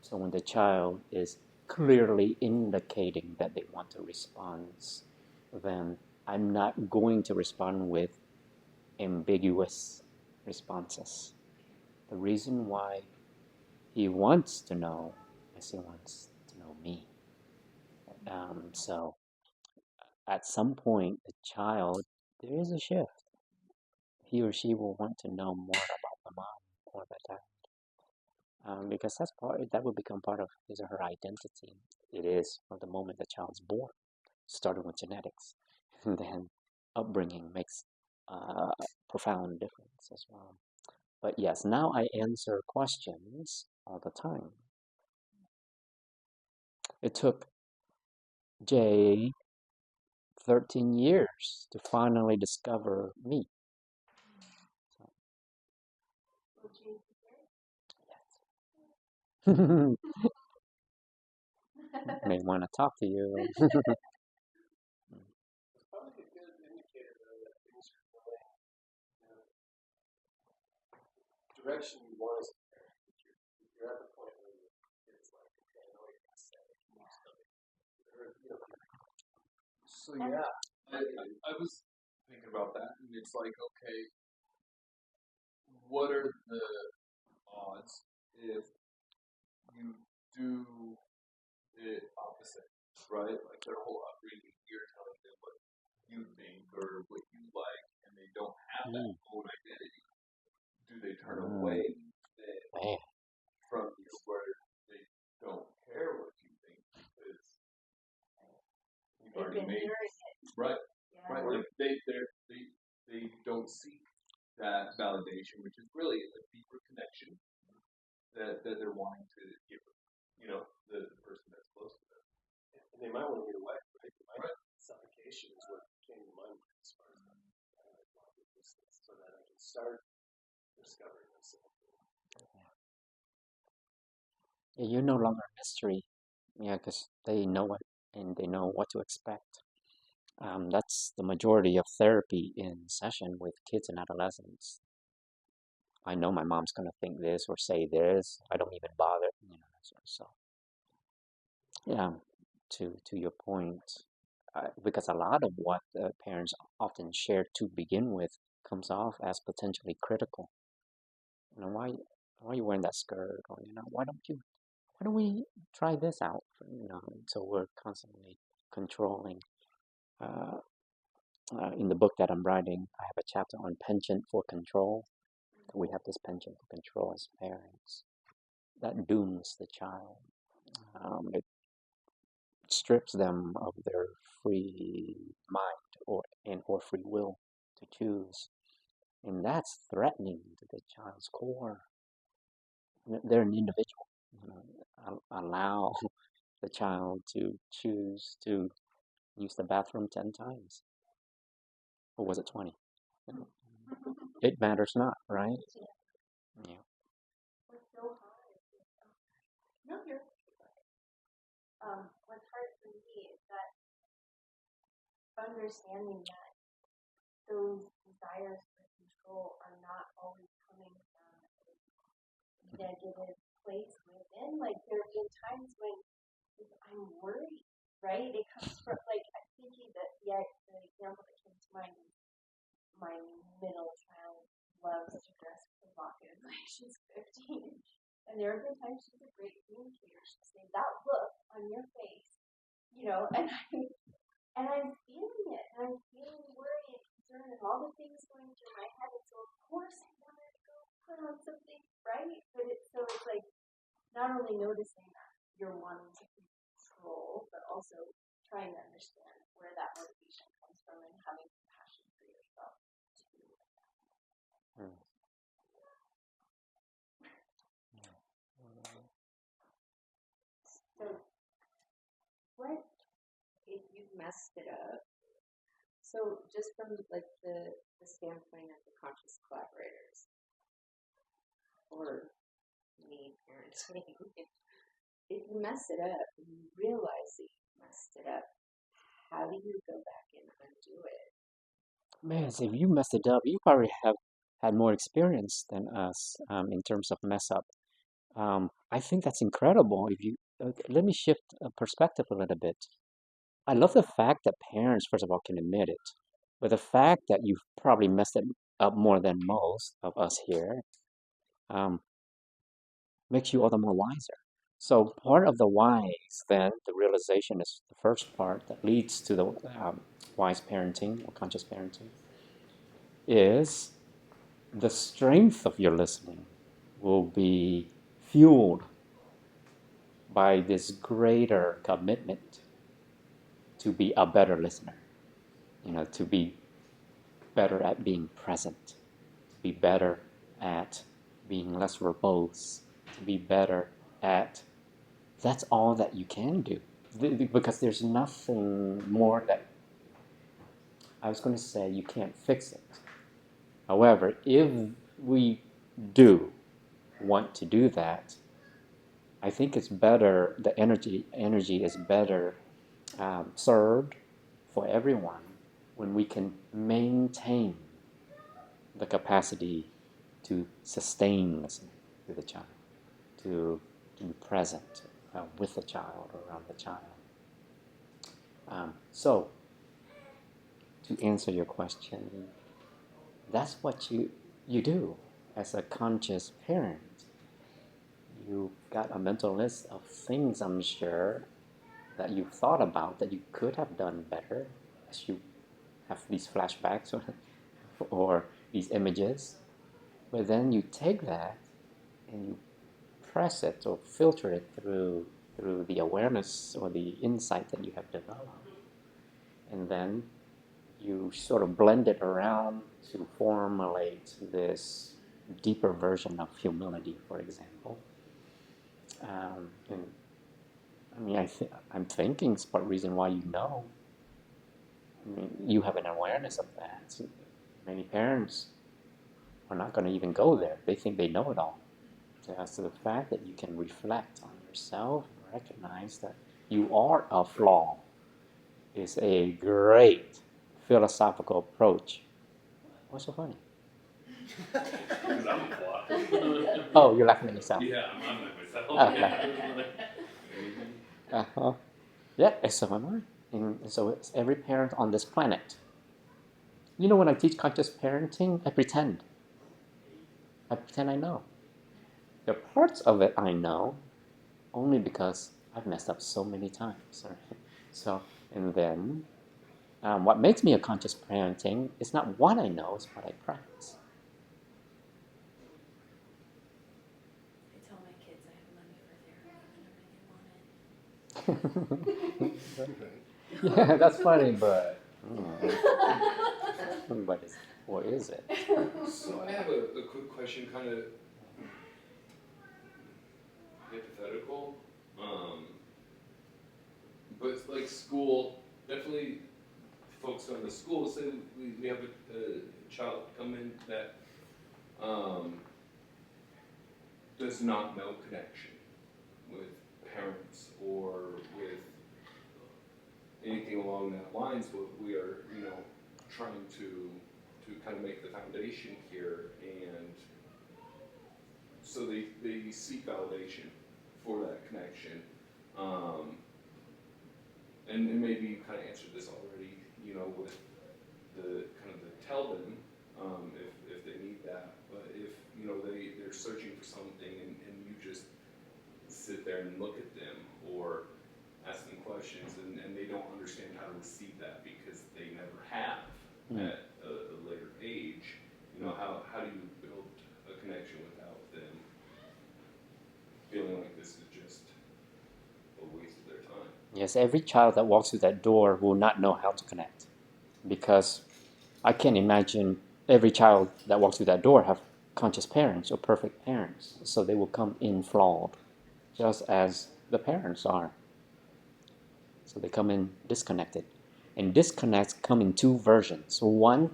Speaker 1: So when the child is clearly indicating that they want a response, then I'm not going to respond with ambiguous responses. The reason why he wants to know is he wants to know me. So at some point, the child, there is a shift. He or she will want to know more about the mom or the dad, because that will become part of his or her identity. It is from the moment the child's born, starting with genetics, and then upbringing makes a profound difference as well. But yes, now I answer questions all the time. It took Jay 13 years to finally discover me. So, may want to talk to you.
Speaker 2: It's probably a good indicator though that things are going in the direction you want us to go. If you're at the point where it's like, okay, I know what you're gonna say, can you tell me?
Speaker 4: So yeah, I was thinking about that, and it's like, okay, what are the odds if you do it opposite, right? Like their whole upbringing, you're telling them what you think or what you like, and they don't have that own identity. Do they turn away then from you where they don't care what you think because you've already made it? Right. Yeah. Right. Like they don't seek that validation, which is really a deeper connection that they're wanting to give, the person that's close to them.
Speaker 2: And they might want to get away, right? Right. Suffocation is what came to my mind as far as that. So that I can start discovering myself.
Speaker 1: Yeah, you're no longer a mystery. Yeah, because they know it and they know what to expect. That's the majority of therapy in session with kids and adolescents. I know my mom's going to think this or say this. I don't even bother, so yeah, to your point, because a lot of what parents often share to begin with comes off as potentially critical. Why are you wearing that skirt? Or why don't we try this out? So we're constantly controlling. Uh, in the book that I'm writing, I have a chapter on penchant for control. We have this penchant for control as parents that dooms the child. It strips them of their free mind or free will to choose, and that's threatening to the child's core. They're an individual. Allow the child to choose to use the bathroom 10 times, or was it 20? It matters not, right? Yeah.
Speaker 3: What's so hard? No, what's hard for me is that understanding that those desires for control are not always coming from a negative place within. Like there have been times when I'm worried, right? It comes from like I'm thinking that the example that came to mind is my middle child loves to dress provocatively. She's 15. And there have been times she's a great communicator. She'll say, that look on your face, and I'm feeling it. And I'm feeling worry and concern and all the things going through my head. And so of course I wanted to go put on something bright. But it's like not only noticing that you're wanting to control, but also trying to understand where that motivation comes from and having compassion for yourself too. So, what if you messed it up? So, just from like the standpoint of the conscious collaborators, or me parenting, if you mess it up and you realize that you messed it up, how do you go back and undo it?
Speaker 1: Man, so if you messed it up, you probably have had more experience than us in terms of mess up. I think that's incredible. If you Let me shift perspective a little bit. I love the fact that parents, first of all, can admit it, but the fact that you've probably messed it up more than most of us here um, makes you all the more wiser. So part of the wise, then, the realization is the first part that leads to the wise parenting or conscious parenting, is the strength of your listening will be fueled by this greater commitment to be a better listener, to be better at being present, to be better at being less verbose, to be better at that's all that you can do. Because there's nothing more that I was going to say you can't fix it. However, if we do want to do that, I think it's better, the energy is better served for everyone when we can maintain the capacity to sustain listening to the child, to be present with the child or around the child. So, to answer your question, that's what you do as a conscious parent. You've got a mental list of things, I'm sure, that you've thought about that you could have done better as you have these flashbacks or these images. But then you take that and you press it or filter it through the awareness or the insight that you have developed. And then you sort of blend it around to formulate this deeper version of humility, for example. And I mean, I'm thinking it's part of the reason why you have an awareness of that. So many parents are not going to even go there. They think they know it all. So as to the fact that you can reflect on yourself and recognize that you are a flaw. is a great philosophical approach. What's so funny?
Speaker 4: Because I'm a
Speaker 1: Oh, you're laughing at yourself.
Speaker 4: Yeah, I'm at myself.
Speaker 1: Okay. Uh-huh. Yeah, it's so am I. And so it's every parent on this planet. You know, when I teach conscious parenting, I pretend. I pretend I know. There are parts of it I know, only because I've messed up so many times. Right? So, and then what makes me a conscious parenting is not what I know, it's what I practice.
Speaker 3: I tell my kids I have money for therapy whenever they want it.
Speaker 1: Yeah, that's funny, but what is it?
Speaker 5: So I have a quick question, kind of hypothetical, but it's like school, definitely focus on the school. Say we have a child come in that does not know connection with parents or with anything along that lines. But we are, trying to kind of make the foundation here, and so they seek validation for that connection. And maybe you kind of answered this already, with the kind of the tell them if they need that. But if they're searching for something and you just sit there and look at them or ask them questions and they don't understand how to receive that because they never have at a later age, how do you build a connection without them feeling like this is just a waste of their time?
Speaker 1: Yes, every child that walks through that door will not know how to connect, because I can't imagine every child that walks through that door have conscious parents or perfect parents. So they will come in flawed, just as the parents are. So they come in disconnected. And disconnects come in two versions. One,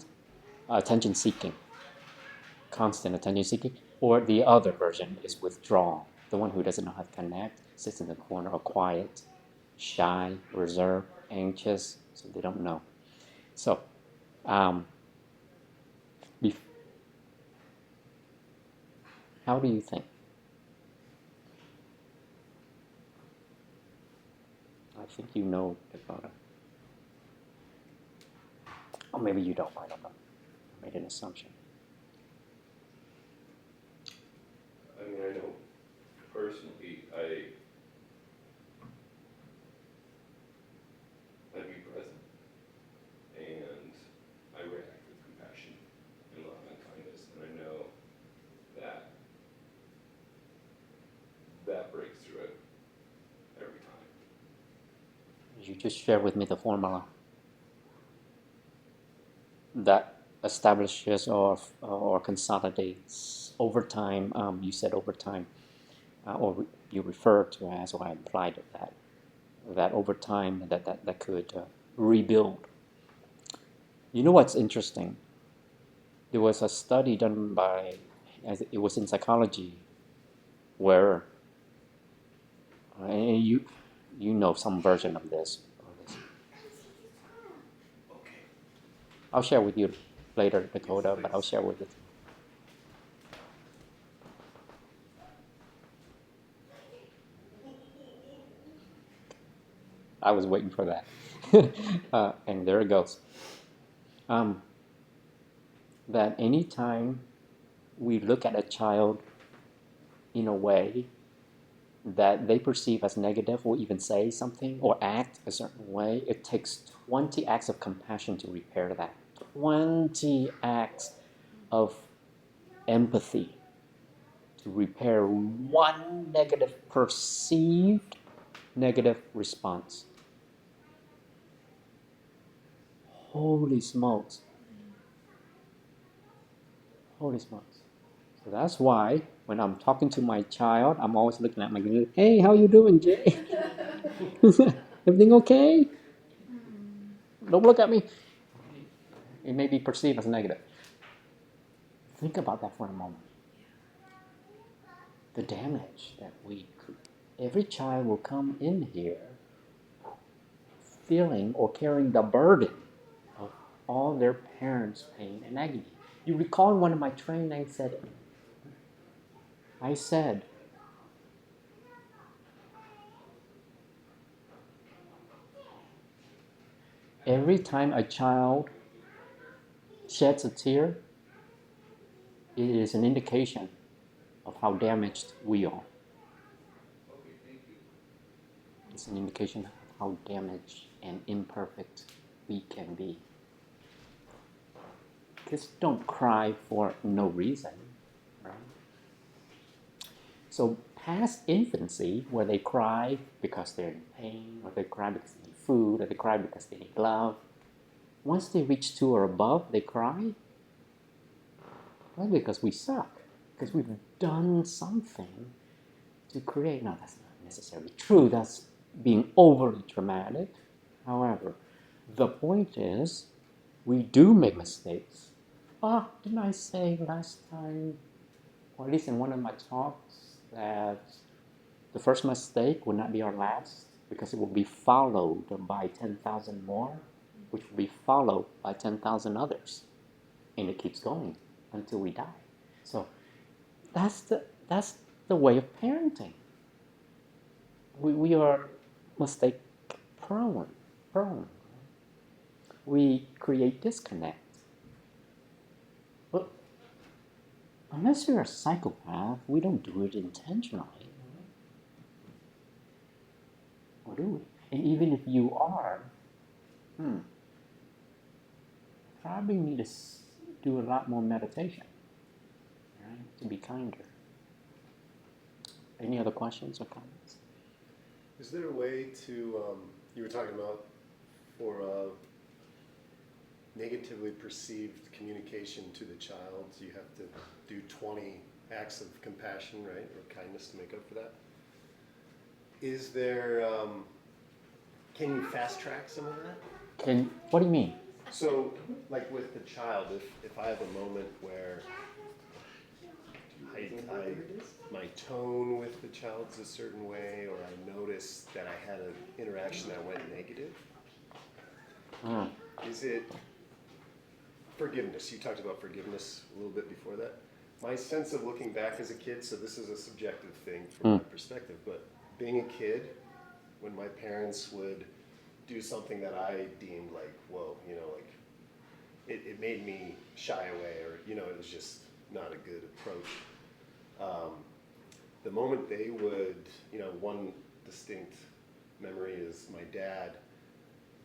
Speaker 1: attention seeking, constant attention seeking, or the other version is withdrawal. The one who doesn't know how to connect, sits in the corner or quiet, shy, reserved, anxious, so they don't know. So, how do you think? I think you know, Dakota. Or maybe you don't, I don't know. I made an assumption.
Speaker 5: I mean, I know personally, I be present and I react with compassion and love and kindness, and I know that breaks through it every time.
Speaker 1: You just share with me the formula that establishes or consolidates over time. You said over time, or you referred to as, or I implied that over time that could rebuild. You know what's interesting? There was a study done by, it was in psychology, where and you know some version of this.
Speaker 5: Okay.
Speaker 1: I'll share with you later, Dakota, but I'll share with you. I was waiting for that. And there it goes. That anytime we look at a child in a way that they perceive as negative, or even say something or act a certain way, it takes 20 acts of compassion to repair that. 20 acts of empathy to repair one perceived negative response. Holy smokes. Holy smokes. So that's why when I'm talking to my child, I'm always looking at my kid. Hey, how you doing, Jay? Everything okay? Don't look at me. It may be perceived as negative. Think about that for a moment. The damage that we create. Every child will come in here feeling or carrying the burden of all their parents' pain and agony. You recall one of my trainings I said, every time a child sheds a tear, it is an indication of how damaged we are.
Speaker 5: Okay, thank you.
Speaker 1: It's an indication of how damaged and imperfect we can be. Kids don't cry for no reason, right? So past infancy, where they cry because they're in pain, or they cry because they need food, or they cry because they need love, once they reach 2 or above, they cry, well, because we suck, because we've done something to create. No, that's not necessarily true. That's being overly dramatic. However, the point is, we do make mistakes. Didn't I say last time, or at least in one of my talks, that the first mistake will not be our last because it will be followed by 10,000 more, which will be followed by 10,000 others. And it keeps going until we die. So that's the way of parenting. We are mistake prone. We create disconnect. But unless you're a psychopath, we don't do it intentionally. Or do we? And even if you are, probably need to do a lot more meditation, right, to be kinder. Any other questions or comments?
Speaker 2: Is there a way to, you were talking about for negatively perceived communication to the child, you have to do 20 acts of compassion, right, or kindness to make up for that. Is there, can you fast track some of that?
Speaker 1: What do you mean?
Speaker 2: So, like with the child, if I have a moment where my tone with the child's a certain way, or I notice that I had an interaction that went negative, is it forgiveness? You talked about forgiveness a little bit before that. My sense of looking back as a kid, so this is a subjective thing from my perspective, but being a kid, when my parents would do something that I deemed like, whoa, like it made me shy away, or it was just not a good approach. The moment they would, one distinct memory is my dad.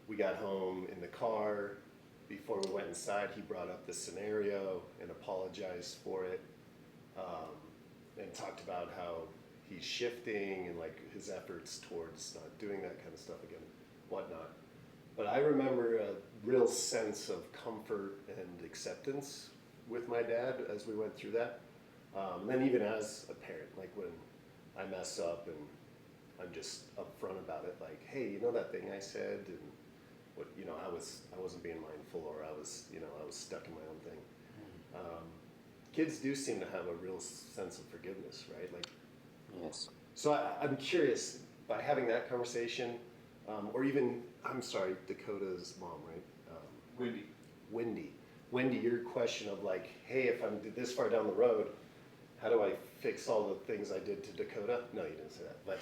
Speaker 2: We got home in the car. Before we went inside, he brought up the scenario and apologized for it, and talked about how he's shifting and like his efforts towards not doing that kind of stuff again, whatnot. But I remember a real sense of comfort and acceptance with my dad as we went through that. Then even as a parent, like when I mess up and I'm just upfront about it, like, hey, you know that thing I said, and what I wasn't being mindful, or I was stuck in my own thing. Kids do seem to have a real sense of forgiveness, right? Like,
Speaker 1: Yes.
Speaker 2: so I'm curious, by having that conversation, or even, I'm sorry, Dakota's mom, right? Wendy, your question of like, hey, if I'm this far down the road, how do I fix all the things I did to Dakota? No, you didn't say that, but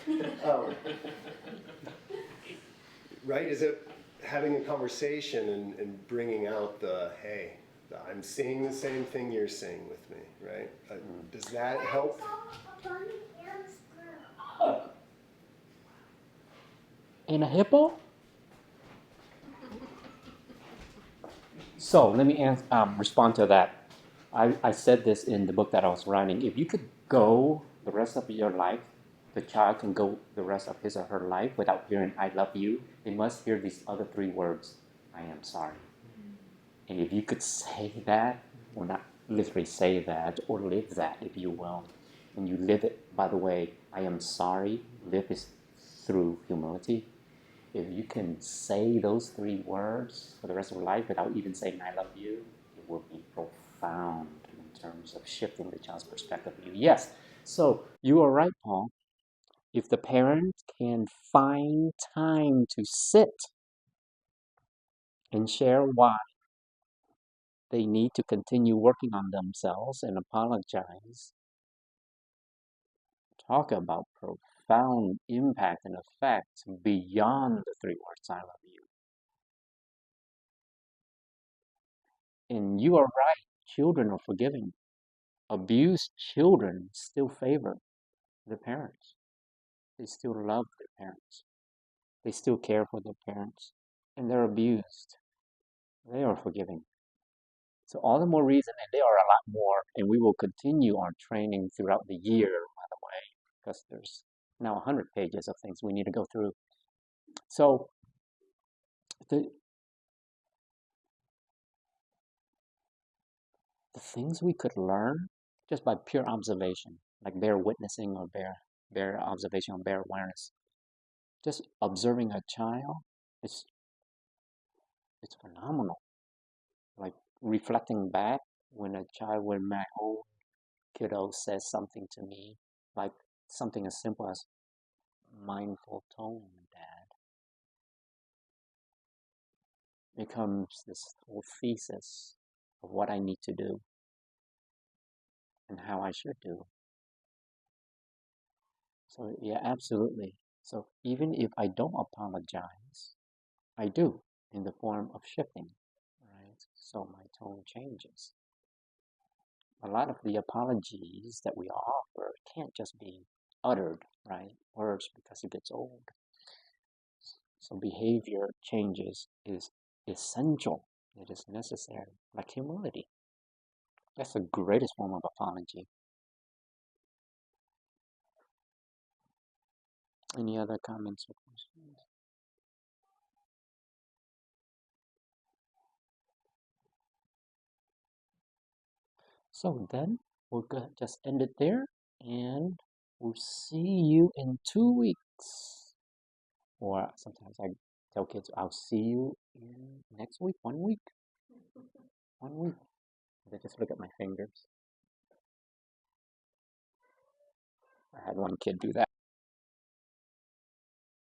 Speaker 2: right? Is it having a conversation and bringing out hey, I'm seeing the same thing you're seeing with me, right? Does that help?
Speaker 1: In a hippo? So let me respond to that. I said this in the book that I was writing. If you could go the rest of your life, the child can go the rest of his or her life without hearing "I love you." They must hear these other 3 words: "I am sorry." And if you could say that, or not literally say that, or live that, if you will, and you live it, by the way, "I am sorry," live is through humility. If you can say those 3 words for the rest of your life without even saying "I love you," it will be profound in terms of shifting the child's perspective of you. Yes, so you are right, Paul. If the parent can find time to sit and share why they need to continue working on themselves and apologize. Talk about profound impact and effect beyond the 3 words I love you. And you are right, children are forgiving. Abused children still favor their parents. They still love their parents. They still care for their parents. And they're abused. They are forgiving. So all the more reason, and there are a lot more, and we will continue our training throughout the year, by the way, because there's now 100 pages of things we need to go through. So the things we could learn just by pure observation, like bare witnessing or bare observation or bare awareness, just observing a child, it's phenomenal. Like reflecting back when my own kiddo says something to me, like something as simple as mindful tone, Dad, becomes this whole thesis of what I need to do and how I should do. So yeah, absolutely. So even if I don't apologize, I do in the form of shifting, right? So my tone changes. A lot of the apologies that we offer can't just be uttered, right? Words, because it gets old. So behavior changes is essential. It is necessary, like humility. That's the greatest form of apology. Any other comments or questions? So then we'll just end it there, and we'll see you in 2 weeks. Or sometimes I tell kids, I'll see you in next week, 1 week. 1 week. They just look at my fingers. I had one kid do that.